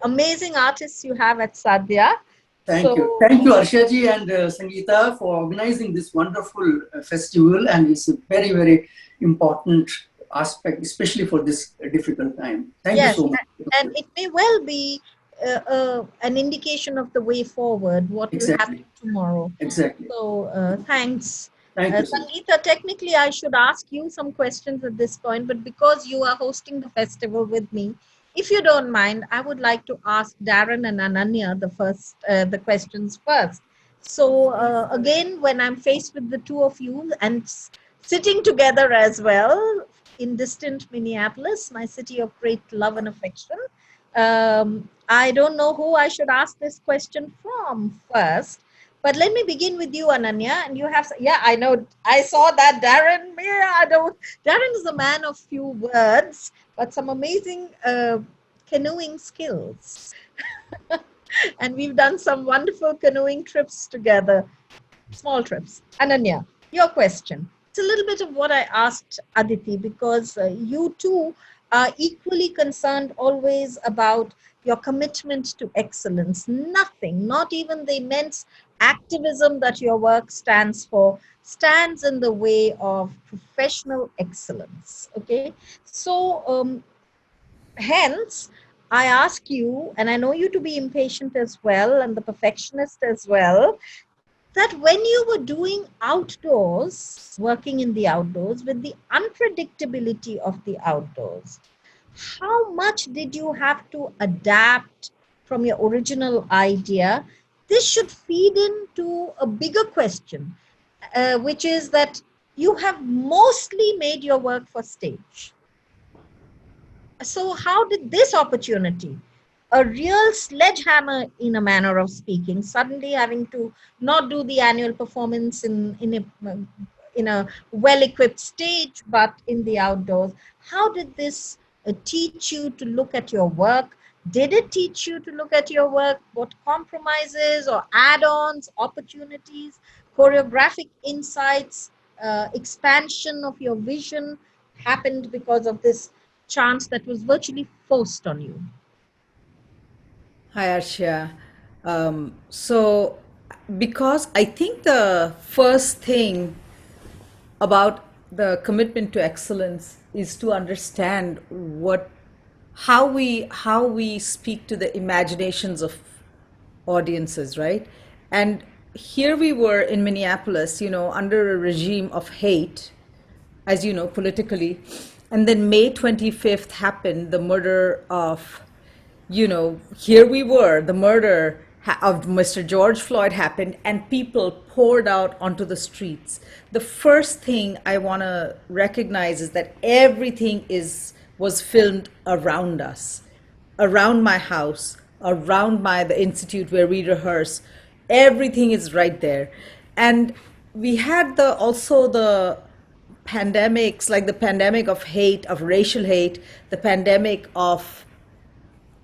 amazing artists you have at Sadhya. Thank you. Thank you, Arshaji and Sangeeta, for organizing this wonderful festival. And it's a very, very important aspect, especially for this difficult time. Thank you so much. And it may well be an indication of the way forward, what will happen tomorrow. Exactly. So thanks. Thank you. Sangeeta, technically I should ask you some questions at this point, but because you are hosting the festival with me, if you don't mind, I would like to ask Darren and Ananya the questions first. So again, when I'm faced with the two of you and sitting together as well in distant Minneapolis, my city of great love and affection, I don't know who I should ask this question from first. But let me begin with you, Ananya. And you have, I know, I saw that Darren. Darren is a man of few words, but some amazing canoeing skills. And we've done some wonderful canoeing trips together, small trips. Ananya, your question. It's a little bit of what I asked Aditi, because you too are equally concerned always about your commitment to excellence. Nothing, not even the immense activism that your work stands for, stands in the way of professional excellence. Okay, so hence I ask you, and I know you to be impatient as well and the perfectionist as well, that when you were doing outdoors, working in the outdoors with the unpredictability of the outdoors, how much did you have to adapt from your original idea? This should feed into a bigger question, which is that you have mostly made your work for stage. So how did this opportunity, a real sledgehammer in a manner of speaking, suddenly having to not do the annual performance in a well-equipped stage, but in the outdoors, how did this teach you to look at your work? Did it teach you to look at your work? What compromises or add-ons, opportunities, choreographic insights, expansion of your vision happened because of this chance that was virtually forced on you? Hi, Arshia. So, because I think the first thing about the commitment to excellence is to understand how we speak to the imaginations of audiences, right? And here we were in Minneapolis, under a regime of hate, as you know, politically. And then May 25th happened, the murder of, here we were, the murder of Mr. George Floyd happened, and people poured out onto the streets. The first thing I want to recognize is that everything was filmed around us, around my house, around the institute where we rehearse. Everything is right there. And we had also the pandemics, like the pandemic of hate, of racial hate, the pandemic of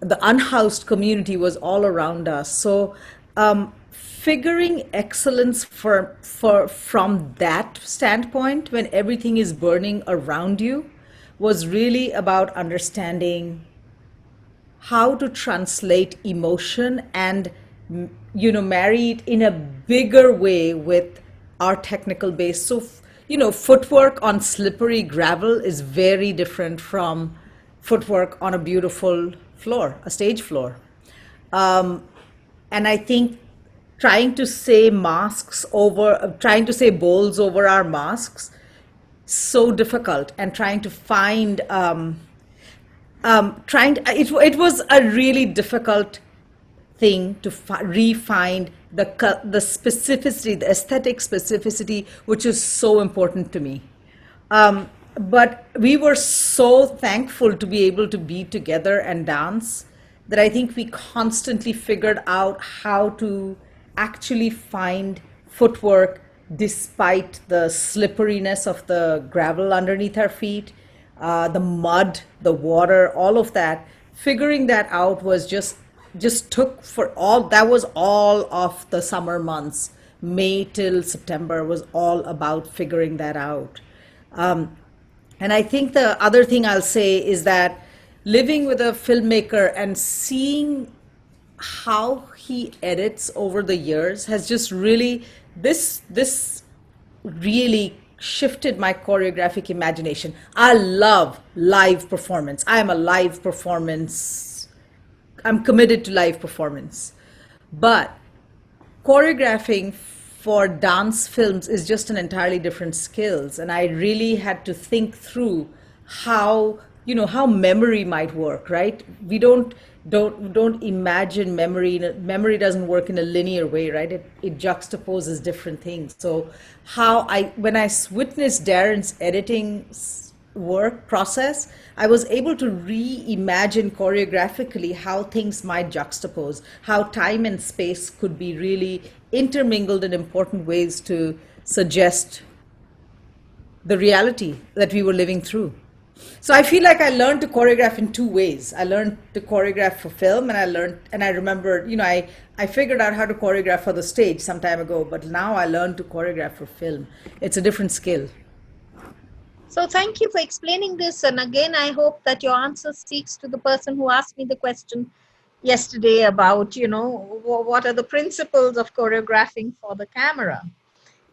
the unhoused community was all around us. So figuring excellence from that standpoint, when everything is burning around you, was really about understanding how to translate emotion and, marry it in a bigger way with our technical base. So, footwork on slippery gravel is very different from footwork on a beautiful floor, a stage floor. And I think trying to say bowls over our masks, so difficult, and trying to find, it was a really difficult thing to re-find the specificity, the aesthetic specificity, which is so important to me. But we were so thankful to be able to be together and dance that I think we constantly figured out how to actually find footwork despite the slipperiness of the gravel underneath our feet, the mud, the water, all of that. Figuring that out was just took for all, that was all of the summer months. May till September was all about figuring that out. And I think the other thing I'll say is that living with a filmmaker and seeing how he edits over the years has just really, this really shifted my choreographic imagination. I love live performance. I'm committed to live performance. But choreographing for dance films is just an entirely different skills, and I really had to think through how memory might work. Right? We don't imagine memory. Memory doesn't work in a linear way, right? It juxtaposes different things. So when I witnessed Darren's editing work process, I was able to reimagine choreographically how things might juxtapose, how time and space could be really intermingled in important ways to suggest the reality that we were living through. So I feel like I learned to choreograph in two ways. I learned to choreograph for film, and I remember, I figured out how to choreograph for the stage some time ago, but now I learned to choreograph for film. It's a different skill. So thank you for explaining this. And again, I hope that your answer speaks to the person who asked me the question yesterday about, what are the principles of choreographing for the camera.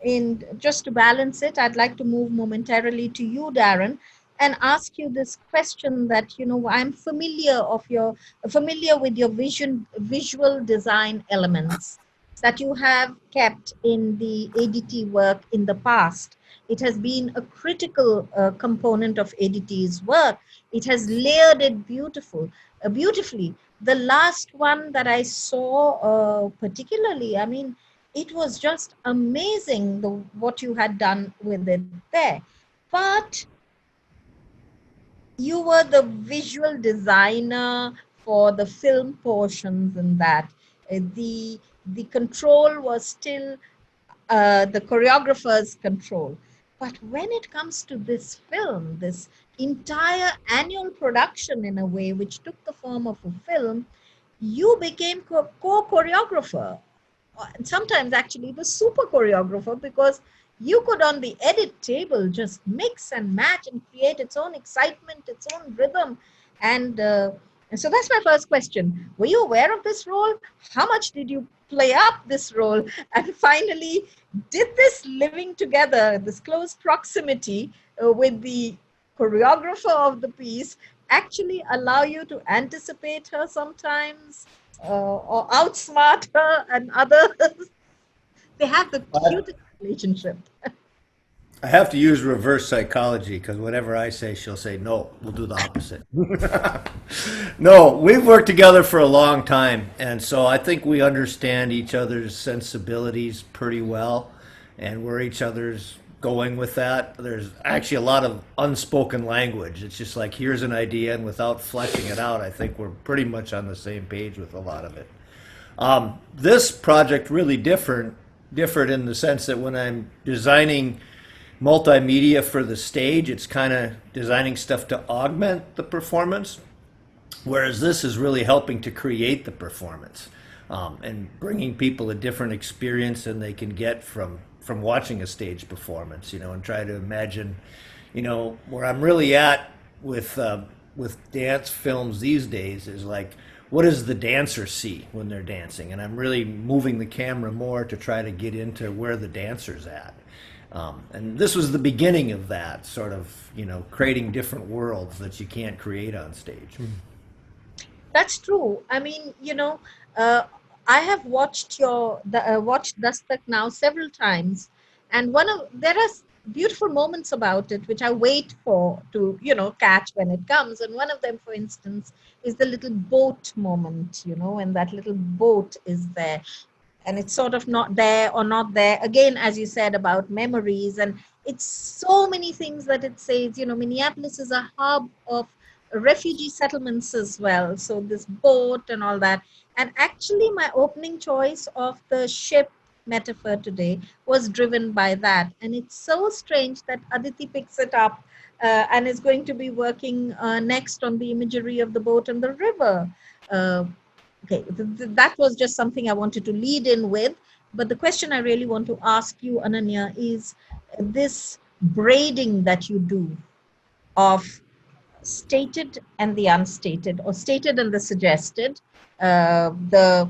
And just to balance it, I'd like to move momentarily to you, Darren, and ask you this question that, I'm familiar with your visual design elements that you have kept in the ADT work in the past. It has been a critical component of ADT's work. It has layered it beautifully. The last one that I saw particularly, it was just amazing what you had done with it there. But you were the visual designer for the film portions in that. The control was still the choreographer's control. But when it comes to this film, this entire annual production in a way, which took the form of a film, you became co-choreographer. Sometimes actually the super choreographer, because you could on the edit table just mix and match and create its own excitement, its own rhythm. And so that's my first question. Were you aware of this role? How much did you play up this role? And finally, did this living together, this close proximity with the choreographer of the piece actually allow you to anticipate her sometimes or outsmart her and others? They have the cutest relationship. I have to use reverse psychology because whatever I say, she'll say, no, we'll do the opposite. No, we've worked together for a long time. And so I think we understand each other's sensibilities pretty well. And where each other's going with that. There's actually a lot of unspoken language. It's just like, here's an idea. And without fleshing it out, I think we're pretty much on the same page with a lot of it. This project really differed in the sense that when I'm designing multimedia for the stage, it's kind of designing stuff to augment the performance, whereas this is really helping to create the performance and bringing people a different experience than they can get from watching a stage performance, and try to imagine, where I'm really at with with dance films these days is like, what does the dancer see when they're dancing? And I'm really moving the camera more to try to get into where the dancer's at. And this was the beginning of that sort of, creating different worlds that you can't create on stage. That's true. I mean, I have watched watched Dastak now several times, and there are beautiful moments about it which I wait for to catch when it comes. And one of them, for instance, is the little boat moment. When that little boat is there, and it's sort of not there or not there again, as you said, about memories. And it's so many things that it says. Minneapolis is a hub of refugee settlements as well, so this boat and all that. And actually my opening choice of the ship metaphor today was driven by that. And it's so strange that Aditi picks it up and is going to be working next on the imagery of the boat and the river. Okay, that was just something I wanted to lead in with. But the question I really want to ask you, Ananya, is this braiding that you do of stated and the unstated, or stated and the suggested, the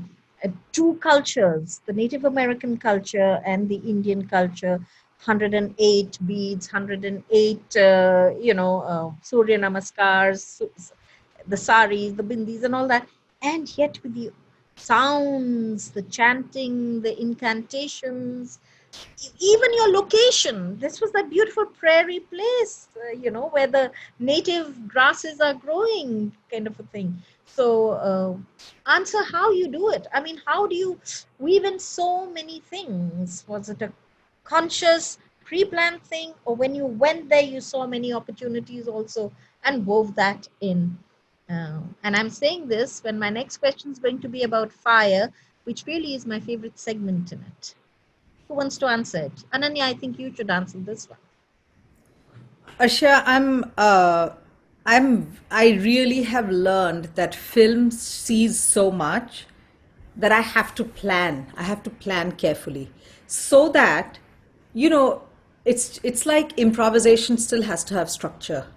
two cultures, the Native American culture and the Indian culture, 108 beads, 108, Surya Namaskars, the saris, the bindis and all that. And yet with the sounds, the chanting, the incantations, even your location. This was that beautiful prairie place, where the native grasses are growing, kind of a thing. So answer how you do it. I mean, how do you weave in so many things? Was it a conscious pre-planned thing, or when you went there you saw many opportunities also and wove that in? And I'm saying this when my next question is going to be about fire, which really is my favorite segment in it. Who wants to answer it? Ananya, I think you should answer this one. Asha, I really have learned that film sees so much that I have to plan. I have to plan carefully so that, it's like improvisation still has to have structure,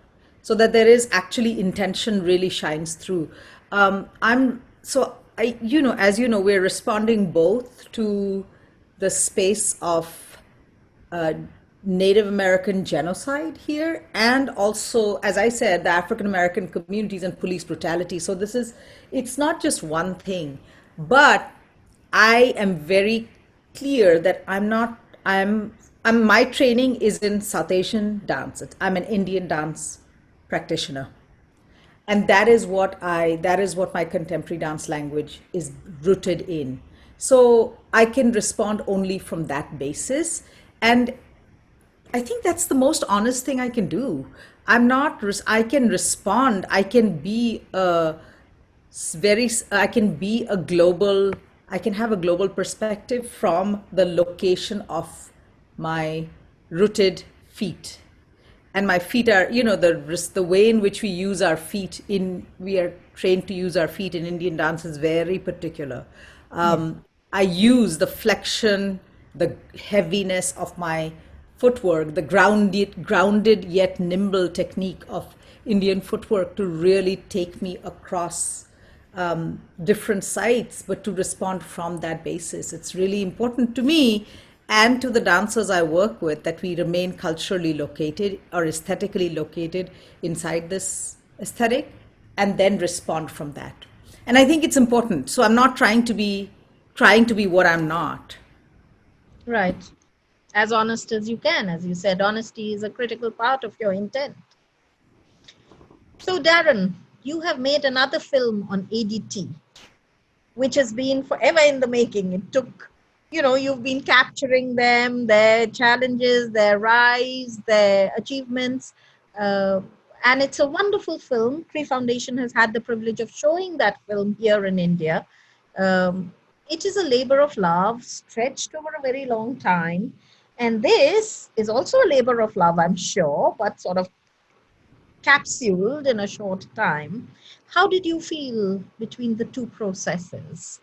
so that there is actually intention really shines through. As we're responding both to the space of Native American genocide here, and also, as I said, the African American communities and police brutality. So it's not just one thing, but I am very clear that my training is in South Asian dance. I'm an Indian dance practitioner. And that is what my contemporary dance language is rooted in. So I can respond only from that basis. And I think that's the most honest thing I can do. I can respond. I can be I can have a global perspective from the location of my rooted feet. And my feet are, the way in which we use our feet we are trained to use our feet in Indian dance is very particular. I use the flexion, the heaviness of my footwork, the grounded yet nimble technique of Indian footwork to really take me across different sites, but to respond from that basis. It's really important to me and to the dancers I work with that we remain culturally located or aesthetically located inside this aesthetic and then respond from that. And I think it's important. So I'm not trying to be what I'm not. Right. As honest as you can. As you said, honesty is a critical part of your intent. So Darren, you have made another film on ADT, which has been forever in the making. It took, you've been capturing them, their challenges, their rise, their achievements. And it's a wonderful film. Tree Foundation has had the privilege of showing that film here in India. It is a labor of love stretched over a very long time. And this is also a labor of love, I'm sure, but sort of capsuled in a short time. How did you feel between the two processes?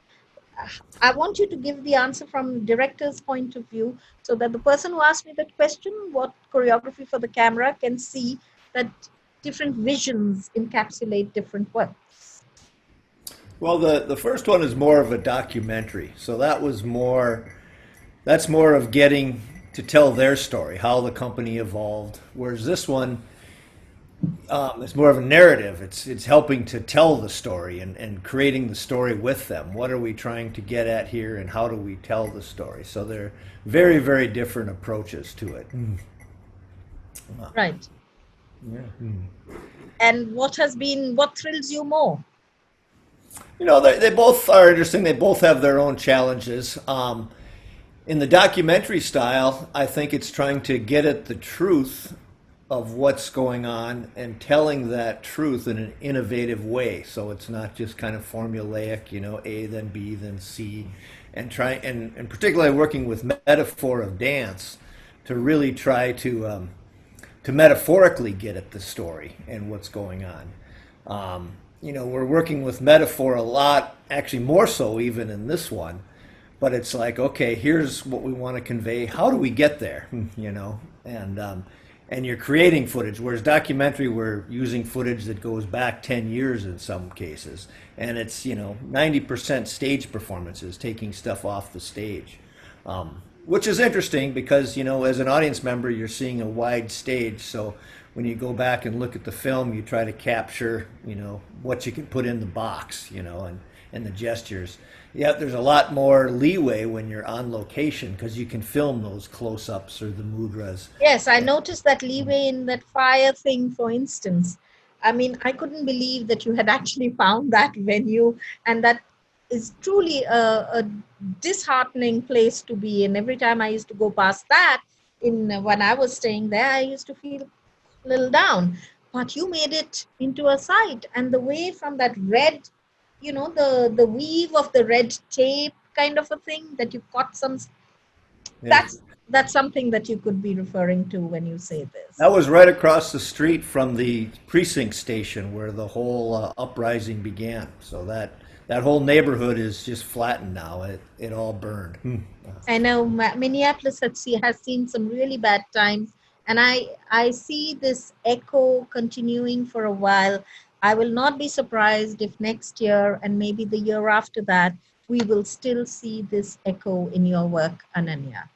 I want you to give the answer from the director's point of view so that the person who asked me that question, what choreography for the camera, can see that different visions encapsulate different works? Well, the first one is more of a documentary. So that's more of getting to tell their story, how the company evolved. Whereas this one, it's more of a narrative. It's helping to tell the story and creating the story with them. What are we trying to get at here, and how do we tell the story? So they're very, very different approaches to it. Right. Yeah. And what thrills you more? You know, they both are interesting. They both have their own challenges. In the documentary style, I think it's trying to get at the truth of what's going on and telling that truth in an innovative way. So it's not just kind of formulaic, you know, A, then B, then C, and particularly working with metaphor of dance to really try to metaphorically get at the story and what's going on. You know, we're working with metaphor a lot, actually more so even in this one, but it's like, okay, here's what we want to convey. How do we get there? You know, and you're creating footage, whereas documentary, we're using footage that goes back 10 years in some cases, and it's, you know, 90% stage performances, taking stuff off the stage, which is interesting because, you know, as an audience member, you're seeing a wide stage, so when you go back and look at the film, you try to capture, you know, what you can put in the box, you know, and the gestures. Yeah, there's a lot more leeway when you're on location because you can film those close-ups or the mudras. Yes, I noticed that leeway in that fire thing, for instance. I mean, I couldn't believe that you had actually found that venue, and that is truly a disheartening place to be in. Every time I used to go past that, when I was staying there, I used to feel a little down. But you made it into a site, and the way from that red, you know, the weave of the red tape kind of a thing that you caught some. Yes. That's something that you could be referring to when you say this. That was right across the street from the precinct station where the whole uprising began. So that whole neighborhood is just flattened now. It all burned. I know Minneapolis has seen some really bad times, and I see this echo continuing for a while. I will not be surprised if next year and maybe the year after that, we will still see this echo in your work, Ananya.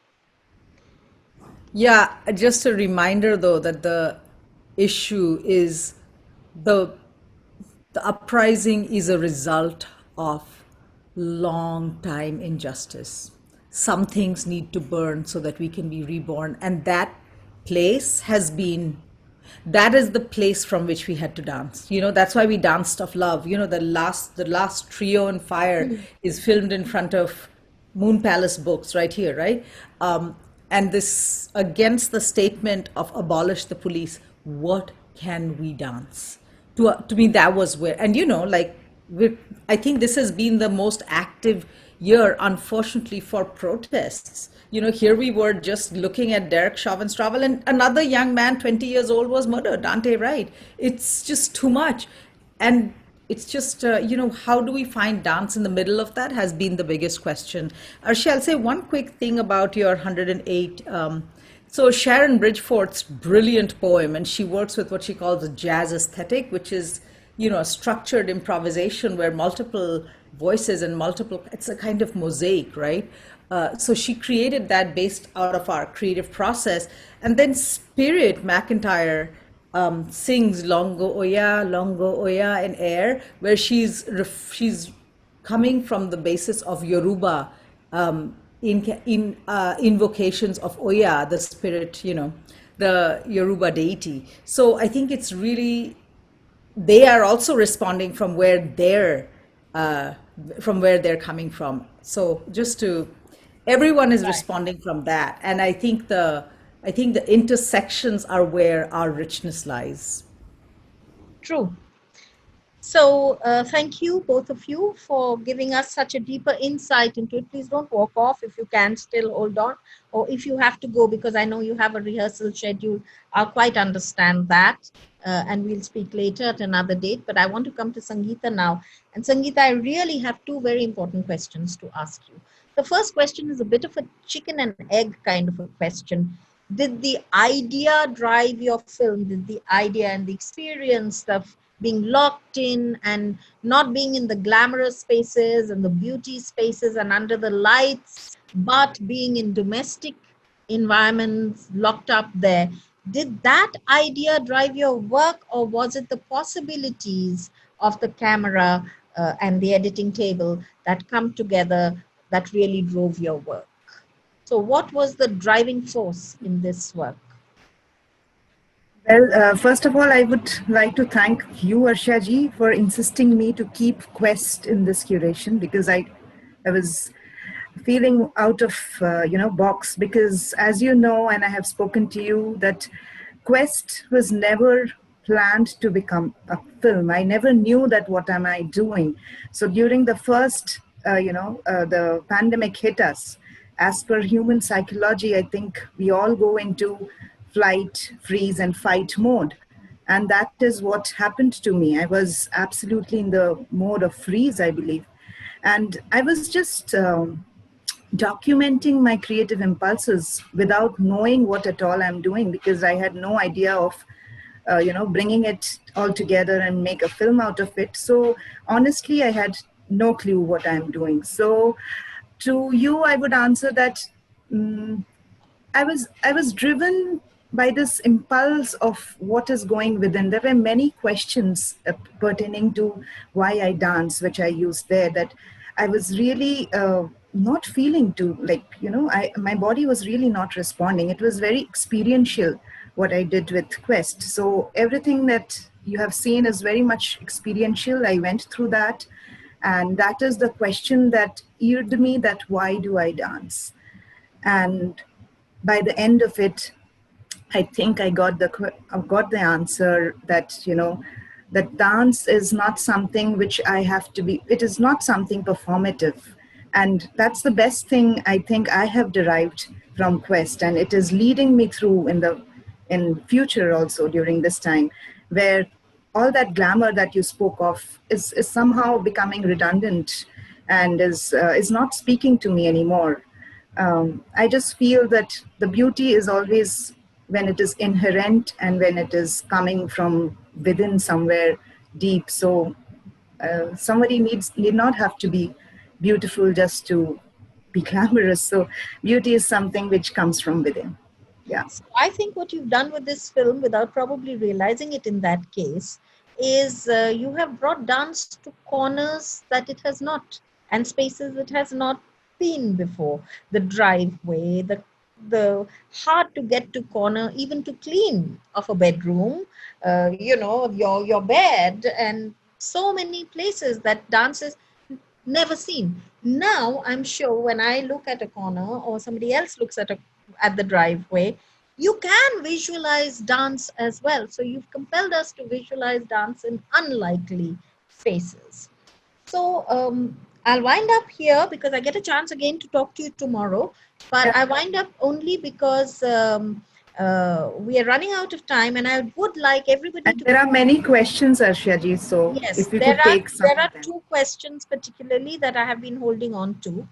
Yeah, just a reminder though that the issue is the the uprising is a result of long time injustice. Some things need to burn so that we can be reborn, and that place has been, that is the place from which we had to dance. You know, that's why we danced of love. You know, the last trio in fire is filmed in front of Moon Palace Books right here, right? And this against the statement of abolish the police. What can we dance? To me, that was where, and you know, like I think this has been the most active year, unfortunately, for protests. You know, here we were just looking at Derek Chauvin's travel, and another young man, 20 years old, was murdered, Dante Wright. It's just too much. And it's just, you know, how do we find dance in the middle of that has been the biggest question. Arshi, I'll say one quick thing about your 108. So Sharon Bridgeforth's brilliant poem, and she works with what she calls a jazz aesthetic, which is, you know, a structured improvisation where multiple voices and multiple, it's a kind of mosaic, right? So she created that based out of our creative process. And then Spirit McIntyre sings Longo Oya in air, where she's coming from the basis of Yoruba in invocations of Oya, the spirit, you know, the Yoruba deity. So I think it's really, they are also responding from where they're coming from. So just to, everyone is responding from that, and I think the intersections are where our richness lies. True. So thank you, both of you, for giving us such a deeper insight into it. Please don't walk off. If you can, still hold on. Or if you have to go, because I know you have a rehearsal schedule, I'll quite understand that. And we'll speak later at another date. But I want to come to Sangeeta now. And Sangeeta, I really have two very important questions to ask you. The first question is a bit of a chicken and egg kind of a question. did the idea drive your film? Did the idea and the experience of being locked in and not being in the glamorous spaces and the beauty spaces and under the lights, but being in domestic environments locked up there, did that idea drive your work, or was it the possibilities of the camera and the editing table that come together that really drove your work? So, what was the driving force in this work? Well, first of all, I would like to thank you, Arsha ji, for insisting me to keep Quest in this curation, because I was feeling out of box, because as you know, and I have spoken to you, that Quest was never planned to become a film. I never knew that what am I doing. So during the first the pandemic hit us, as per human psychology, I think we all go into flight, freeze, and fight mode. And that is what happened to me. I was absolutely in the mode of freeze, I believe. And I was just documenting my creative impulses without knowing what at all I'm doing, because I had no idea of bringing it all together and make a film out of it. So honestly, I had no clue what I'm doing. So to you, I would answer that I was driven by this impulse of what is going within. There were many questions pertaining to why I dance, which I used there, that I was really not feeling to, my body was really not responding. It was very experiential what I did with Quest. So everything that you have seen is very much experiential. I went through that. And that is the question that eared me, that why do I dance? And by the end of it, I think I got the answer that, that dance is not something which I have to be, it is not something performative. And that's the best thing I think I have derived from Quest. And it is leading me through in future also during this time, where all that glamour that you spoke of is somehow becoming redundant and is not speaking to me anymore. I just feel that the beauty is always when it is inherent and when it is coming from within somewhere deep. So somebody need not have to be beautiful just to be glamorous. So beauty is something which comes from within. Yeah. So I think what you've done with this film, without probably realizing it in that case, is you have brought dance to corners that it has not, and spaces it has not been before. The driveway, the hard to get to corner, even to clean of a bedroom, your bed, and so many places that dance is never seen. Now I'm sure when I look at a corner or somebody else looks at the driveway, you can visualize dance as well. So you've compelled us to visualize dance in unlikely spaces. So I'll wind up here because I get a chance again to talk to you tomorrow. But I wind up only because we are running out of time, and I would like everybody and to. There are many questions, Arshaji. So yes, if you could take some. There are two questions particularly that I have been holding on to.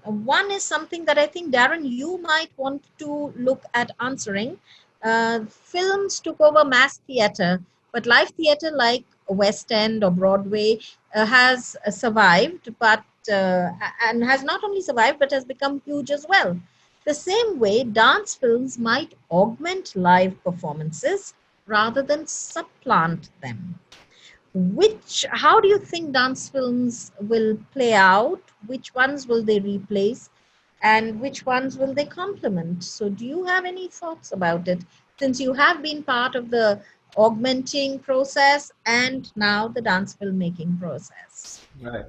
One is something that I think, Darren, you might want to look at answering. Films took over mass theater, but live theater like West End or Broadway has survived, but and has not only survived, but has become huge as well. The same way, dance films might augment live performances rather than supplant them. How do you think dance films will play out? Which ones will they replace? And which ones will they complement? So do you have any thoughts about it? Since you have been part of the augmenting process and now the dance filmmaking process. Right.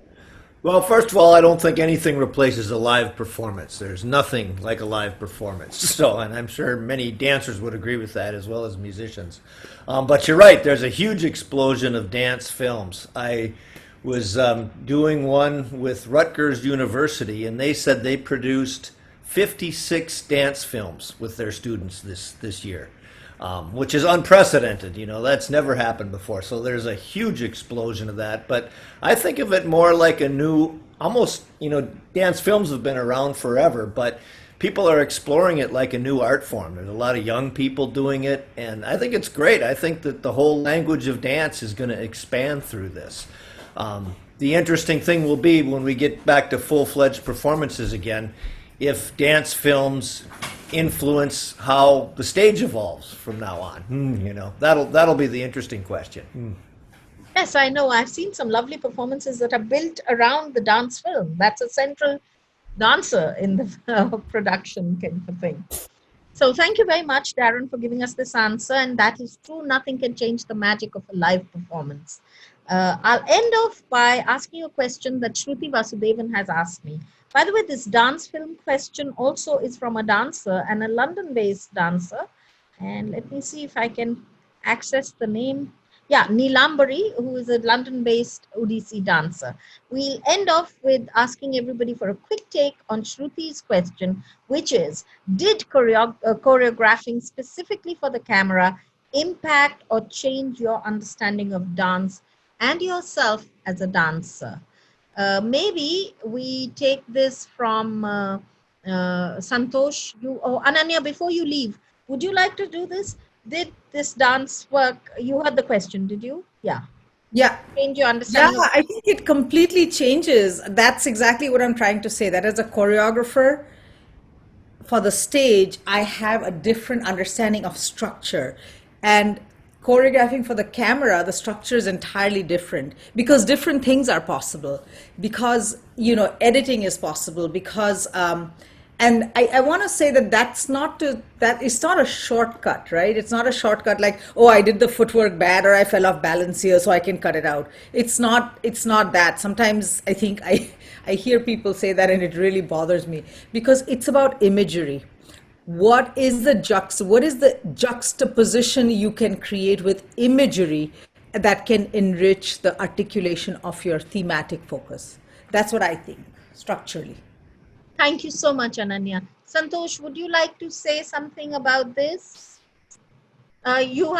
Well, first of all, I don't think anything replaces a live performance. There's nothing like a live performance. So, and I'm sure many dancers would agree with that, as well as musicians. But you're right, there's a huge explosion of dance films. I was doing one with Rutgers University, and they said they produced 56 dance films with their students this year. Which is unprecedented. That's never happened before. So there's a huge explosion of that. But I think of it more like a new, almost, dance films have been around forever, but people are exploring it like a new art form. There's a lot of young people doing it, and I think it's great. I think that the whole language of dance is going to expand through this. The interesting thing will be when we get back to full-fledged performances again, if dance films influence how the stage evolves from now on. You know, that'll be the interesting question. Yes, I know. I've seen some lovely performances that are built around the dance film. That's a central dancer in the production kind of thing. So thank you very much, Darren, for giving us this answer. And that is true. Nothing can change the magic of a live performance. I'll end off by asking you a question that Shruti Vasudevan has asked me. By the way, this dance film question also is from a dancer and a London-based dancer. And let me see if I can access the name. Yeah, Neelambari, who is a London-based Odissi dancer. We'll end off with asking everybody for a quick take on Shruti's question, which is, did choreographing specifically for the camera impact or change your understanding of dance and yourself as a dancer? Maybe we take this from Santosh. Ananya, before you leave, would you like to do this? Did this dance work? You heard the question, did you? Yeah. Yeah. Change your understanding. Yeah, I think it completely changes. That's exactly what I'm trying to say. That as a choreographer for the stage, I have a different understanding of structure. And choreographing for the camera, the structure is entirely different because different things are possible. Because, you know, editing is possible. Because and I want to say that that it's not a shortcut, right? It's not a shortcut like, oh, I did the footwork bad or I fell off balance here, so I can cut it out. It's not that. Sometimes I think I hear people say that and it really bothers me because it's about imagery. What is the juxtaposition you can create with imagery that can enrich the articulation of your thematic focus? That's what I think, structurally. Thank you so much, Ananya. Santosh, would you like to say something about this? You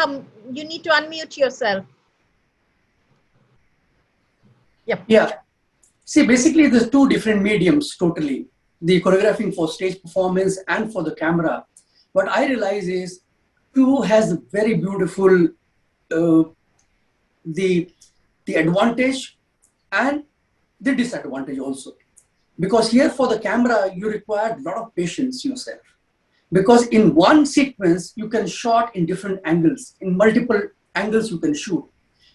need to unmute yourself. Yep. Yeah. See, basically, there's two different mediums totally. The choreographing for stage performance and for the camera. What I realize is two has very beautiful the advantage and the disadvantage also. Because here for the camera, you require a lot of patience yourself. Because in one sequence, you can shot in different angles. In multiple angles, you can shoot.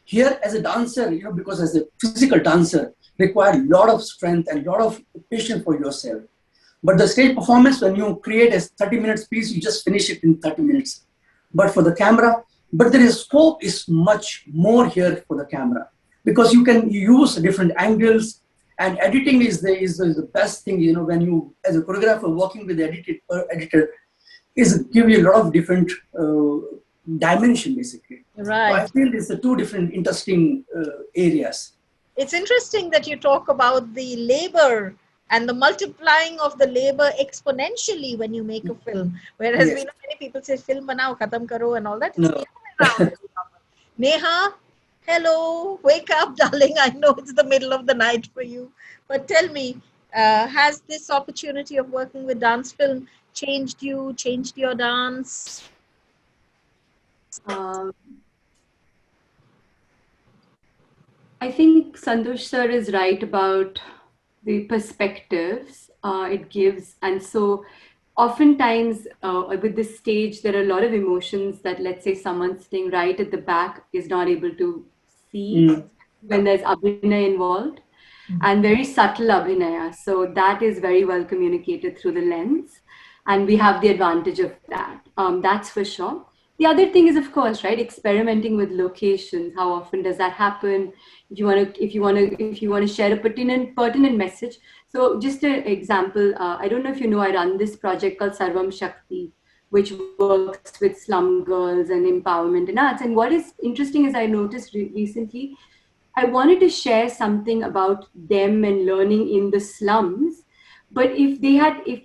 Here as a dancer, you know, because as a physical dancer, require a lot of strength and a lot of patience for yourself. But the stage performance, when you create a 30 minutes piece, you just finish it in 30 minutes. But for the camera, scope is much more here for the camera. Because you can use different angles, and editing is the best thing, you know, when you, as a choreographer, working with the editor, is give you a lot of different dimension, basically. Right. So I feel it's the two different interesting areas. It's interesting that you talk about the labor and the multiplying of the labor exponentially when you make a film. Whereas we know many people say, film banao, khatam karo and all that. It's the other way around. Neha, hello, wake up, darling. I know it's the middle of the night for you. But tell me, has this opportunity of working with dance film changed you, changed your dance? I think Santosh sir is right about the perspectives it gives. And so oftentimes with this stage, there are a lot of emotions that, let's say, someone sitting right at the back is not able to see when there's abhinay involved, and very subtle abhinaya. So that is very well communicated through the lens, and we have the advantage of that. That's for sure. The other thing is, of course, right, experimenting with locations. How often does that happen? If you want to share a pertinent message. So just an example, I don't know if you know, I run this project called Sarvam Shakti, which works with slum girls and empowerment and arts. And what is interesting is I noticed recently, I wanted to share something about them and learning in the slums. But if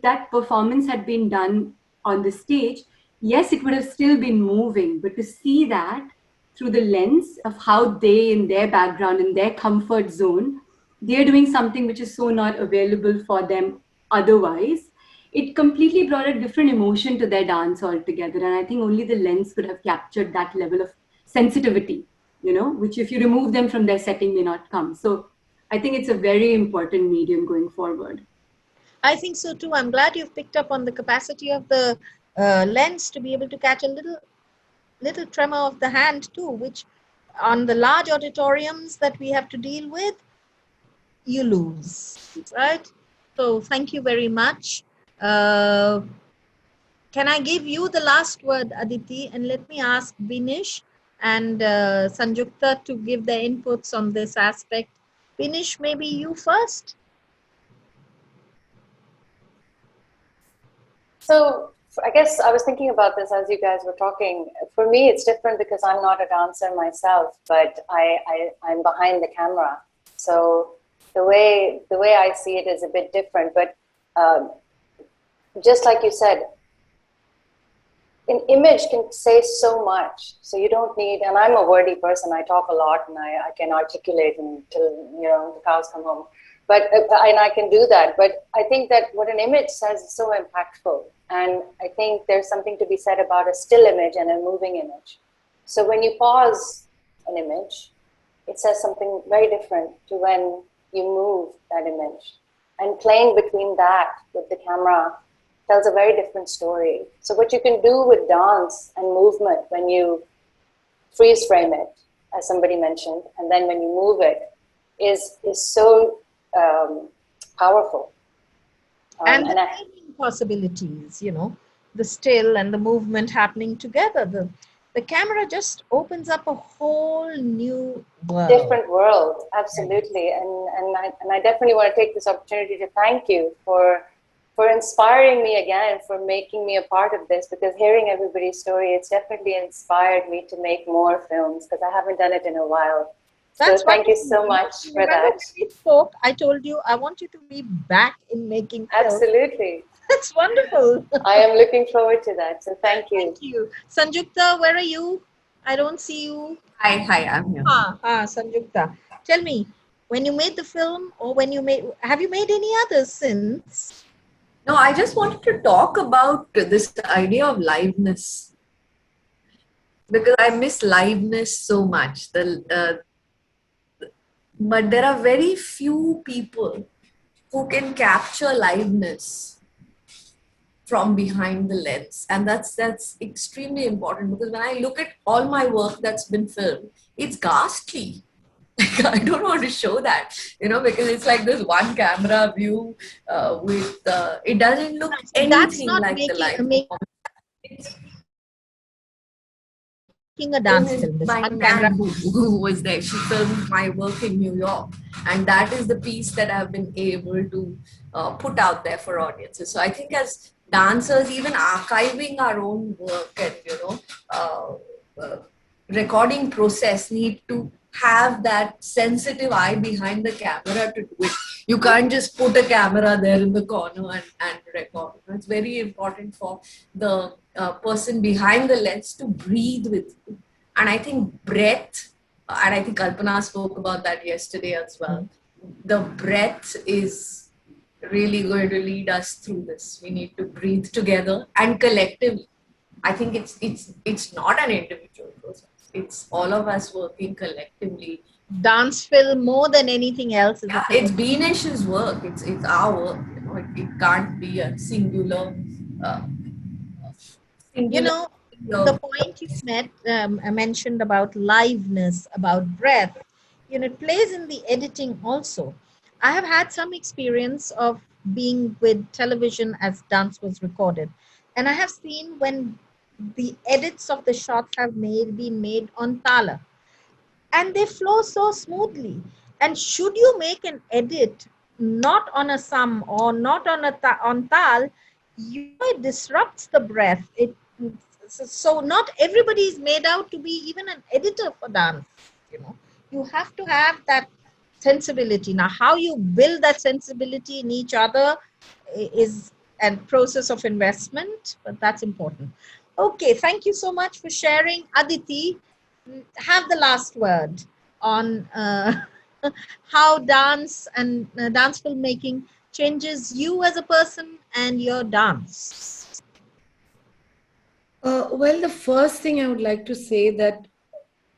that performance had been done on the stage, yes, it would have still been moving, but to see that through the lens of how they, in their background, in their comfort zone, they're doing something which is so not available for them otherwise, it completely brought a different emotion to their dance altogether. And I think only the lens could have captured that level of sensitivity, which if you remove them from their setting may not come. So I think it's a very important medium going forward. I think so too. I'm glad you've picked up on the capacity of the lens to be able to catch a little tremor of the hand too, which on the large auditoriums that we have to deal with, you lose, right? So thank you very much. Can I give you the last word, Aditi? And let me ask Binish and Sanjukta to give their inputs on this aspect. Binish, maybe you first? So I guess I was thinking about this as you guys were talking. For me, it's different because I'm not a dancer myself, but I'm behind the camera. So the way I see it is a bit different. But just like you said, an image can say so much. So you don't need, and I'm a wordy person. I talk a lot and I can articulate until, the cows come home. But, and I can do that. But I think that what an image says is so impactful. And I think there's something to be said about a still image and a moving image. So when you pause an image, it says something very different to when you move that image. And playing between that with the camera tells a very different story. So what you can do with dance and movement when you freeze frame it, as somebody mentioned, and then when you move it, is so powerful. And the training possibilities, the still and the movement happening together. The camera just opens up a whole new world. Different world, absolutely. And I definitely want to take this opportunity to thank you for inspiring me again, for making me a part of this, because hearing everybody's story, it's definitely inspired me to make more films, because I haven't done it in a while. That's so thank you so much for that. We spoke, I told you, I want you to be back in making films. Absolutely. That's wonderful. I am looking forward to that. So thank you. Thank you. Sanjukta, where are you? I don't see you. Hi, I'm here. Sanjukta. Tell me, when you made the film, or have you made any others since? No, I just wanted to talk about this idea of liveness, because I miss liveness so much. But there are very few people who can capture liveness from behind the lens, and that's extremely important, because when I look at all my work that's been filmed, it's ghastly. I don't want to show that, because it's like this one camera view with it doesn't look anything like the live. Making a dance film. My nan who was there, she filmed my work in New York, and that is the piece that I've been able to put out there for audiences. So I think as dancers, even archiving our own work and recording process need to have that sensitive eye behind the camera to do it. You can't just put a camera there in the corner and record. It's very important for the person behind the lens to breathe with you. And I think breath, and I think Kalpana spoke about that yesterday as well, the breath is really going to lead us through this. We need to breathe together and collectively. I think it's not an individual process. It's all of us working collectively. Dance film more than anything else. It's Binesh's work. It's our work. It can't be a singular. The point you mentioned about liveness, about breath, it plays in the editing also. I have had some experience of being with television as dance was recorded, and I have seen when the edits of the shots have been made on tala, and they flow so smoothly. And should you make an edit not on a sum or not on on tal, it disrupts the breath. So not everybody is made out to be even an editor for dance. You have to have that sensibility. Now, how you build that sensibility in each other is a process of investment, but that's important. Okay, thank you so much for sharing. Aditi, have the last word on how dance and dance filmmaking changes you as a person and your dance? Well, the first thing I would like to say that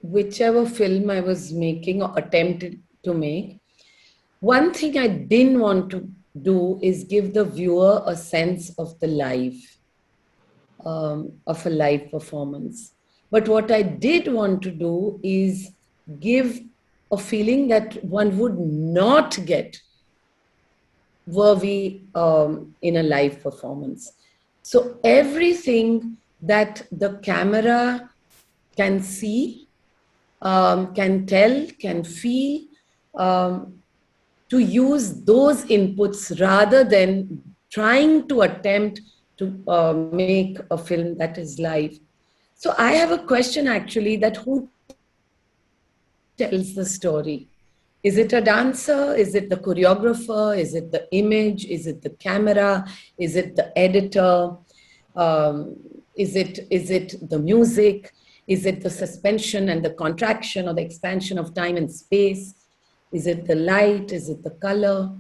whichever film I was making or attempted to make, one thing I didn't want to do is give the viewer a sense of the live, of a live performance. But what I did want to do is give a feeling that one would not get were we in a live performance. So everything that the camera can see, can tell, can feel, to use those inputs rather than trying to attempt to make a film that is live. So I have a question actually, that who tells the story? Is it a dancer? Is it the choreographer? Is it the image? Is it the camera? Is it the editor? Is it the music? Is it the suspension and the contraction or the expansion of time and space? Is it the light? Is it the color?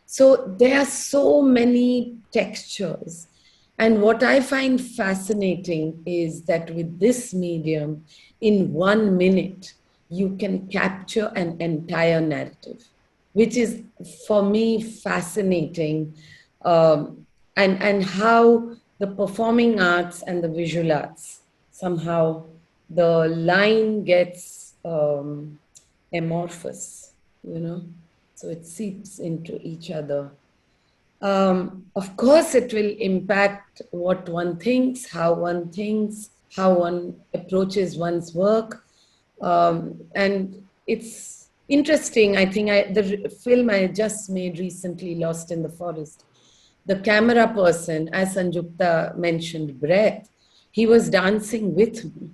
So there are so many textures. And what I find fascinating is that with this medium, in 1 minute, you can capture an entire narrative, which is for me fascinating. And how the performing arts and the visual arts, somehow the line gets amorphous, so it seeps into each other. Of course, it will impact what one thinks, how one approaches one's work. And it's interesting. I think the film I just made recently, Lost in the Forest, the camera person, as Sanjukta mentioned, breath, he was dancing with me.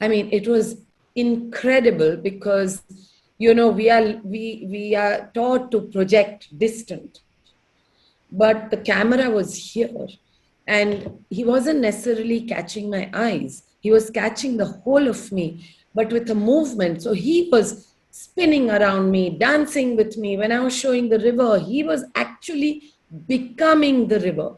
I mean, it was incredible because, we are taught to project distant, but the camera was here and he wasn't necessarily catching my eyes. He was catching the whole of me, but with a movement. So he was spinning around me, dancing with me. When I was showing the river, he was actually becoming the river,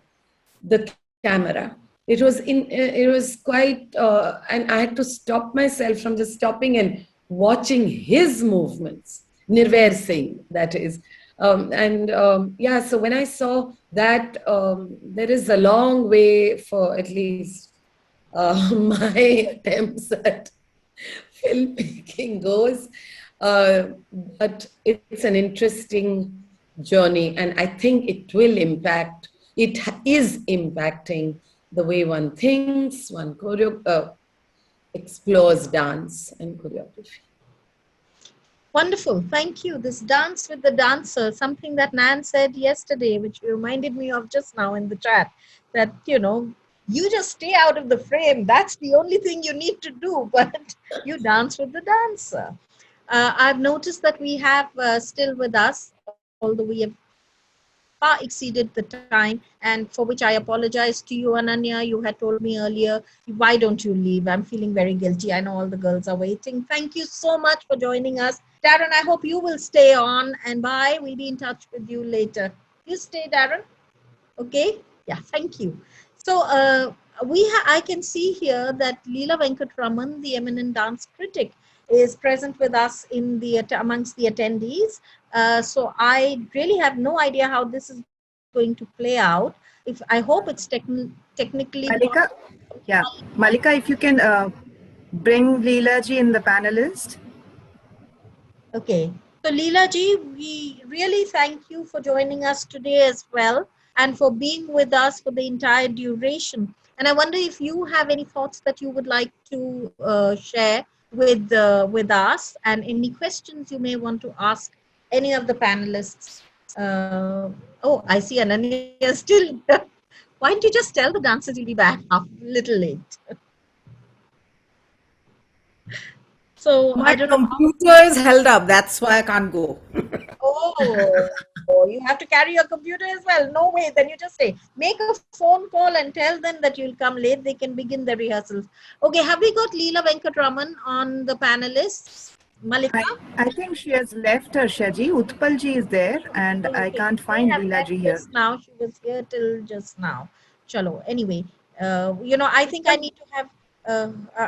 the camera. It was quite, and I had to stop myself from just stopping and watching his movements, Nirvair Singh, that is. So when I saw that, there is a long way for at least my attempts at filmmaking goes. But it's an interesting journey, and I think it is impacting the way one thinks, one explores dance and choreography. Wonderful. Thank you. This dance with the dancer, something that Nan said yesterday, which reminded me of just now in the chat, that, you just stay out of the frame. That's the only thing you need to do, but you dance with the dancer. I've noticed that we have still with us, although we have far exceeded the time, and for which I apologize to you, Ananya. You had told me earlier, why don't you leave? I'm feeling very guilty. I know all the girls are waiting. Thank you so much for joining us. Darren, I hope you will stay on, and bye. We'll be in touch with you later. You stay, Darren. Okay? Yeah, thank you. So I can see here that Leela Venkatraman, the eminent dance critic, is present with us in amongst the attendees. So I really have no idea how this is going to play out. I hope it's technically Malika, yeah, Malika, if you can bring Leela ji in the panelist. Okay. So Leela ji, we really thank you for joining us today as well, and for being with us for the entire duration. And I wonder if you have any thoughts that you would like to share with us, and any questions you may want to ask any of the panelists. I see Ananya is still. Why don't you just tell the dancers you'll be back a little late? So My I don't know. computer is held up. That's why I can't go. Oh, you have to carry your computer as well. No way. Then you just say, make a phone call and tell them that you'll come late. They can begin the rehearsals. Okay, have we got Leela Venkatraman on the panelists? Malika? I think she has left her, Shaji. Utpalji is there, and I Okay, can't she find have left Leelaji here. just now. She was here till just now. Chalo. Anyway, I think I need to have.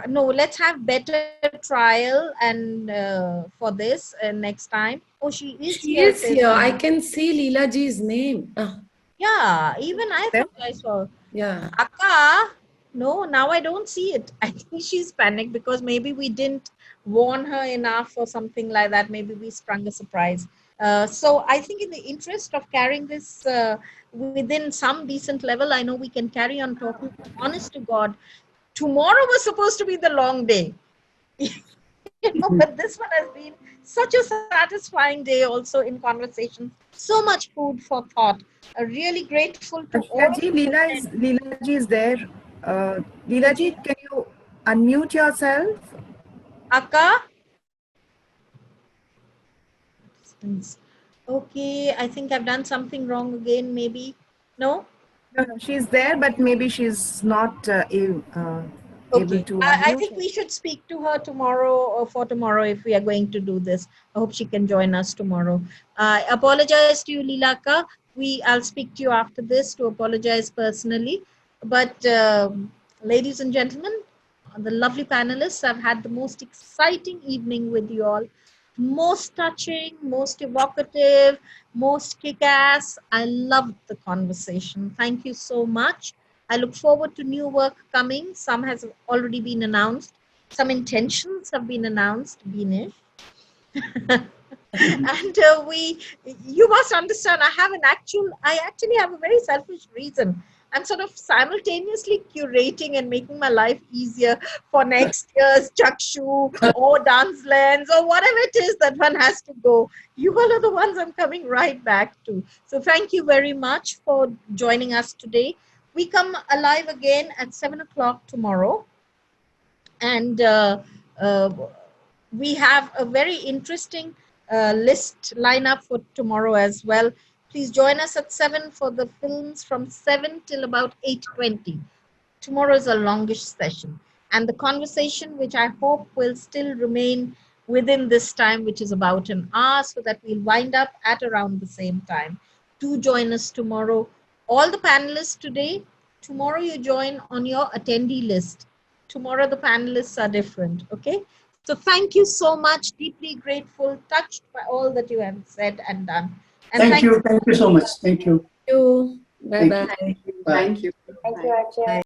No, let's have better trial and for this next time. Oh, she is She here is till here. I now. can see Leela ji's name. Yeah, even I thought I saw. Yeah. Akka, no, now I don't see it. I think she's panicked because maybe we didn't warn her enough or something like that. Maybe we sprung a surprise. So I think in the interest of carrying this within some decent level, I know we can carry on talking. Honest to God, tomorrow was supposed to be the long day. But this one has been such a satisfying day also in conversation. So much food for thought. Really grateful to all of Shaji, you. Leelaji is there. Leelaji, Okay. can you unmute yourself? Akka? Okay, I think I've done something wrong again, maybe. No? No, no, she's there, but maybe she's not able Okay. to I unmute think her. we should speak to her tomorrow or for tomorrow if we are going to do this. I hope she can join us tomorrow. I apologize to you, Lilaka. I'll speak to you after this to apologize personally. But ladies and gentlemen, the lovely panelists, I've had the most exciting evening with you all. Most touching, most evocative, most kick-ass. I loved the conversation. Thank you so much. I look forward to new work coming. Some has already been announced. Some intentions have been announced, Beanish. And you must understand, I actually have a very selfish reason. I'm sort of simultaneously curating and making my life easier for next year's Chakshu or Dance Lens or whatever it is that one has to go. You all are the ones I'm coming right back to. So thank you very much for joining us today. We come alive again at 7 o'clock tomorrow. And uh, we have a very interesting list lineup for tomorrow as well. Please join us at 7 for the films from 7 till about 8:20. Tomorrow is a longish session. And the conversation, which I hope will still remain within this time, which is about an hour, so that we'll wind up at around the same time. Do join us tomorrow. All the panelists today, tomorrow you join on your attendee list. Tomorrow the panelists are different, okay? So thank you so much, deeply grateful, touched by all that you have said and done. And Thank thanks. you. Thank you so much. Thank you. Thank you. Bye Thank bye. you. Bye. Thank you. Thank Bye. you, Archie.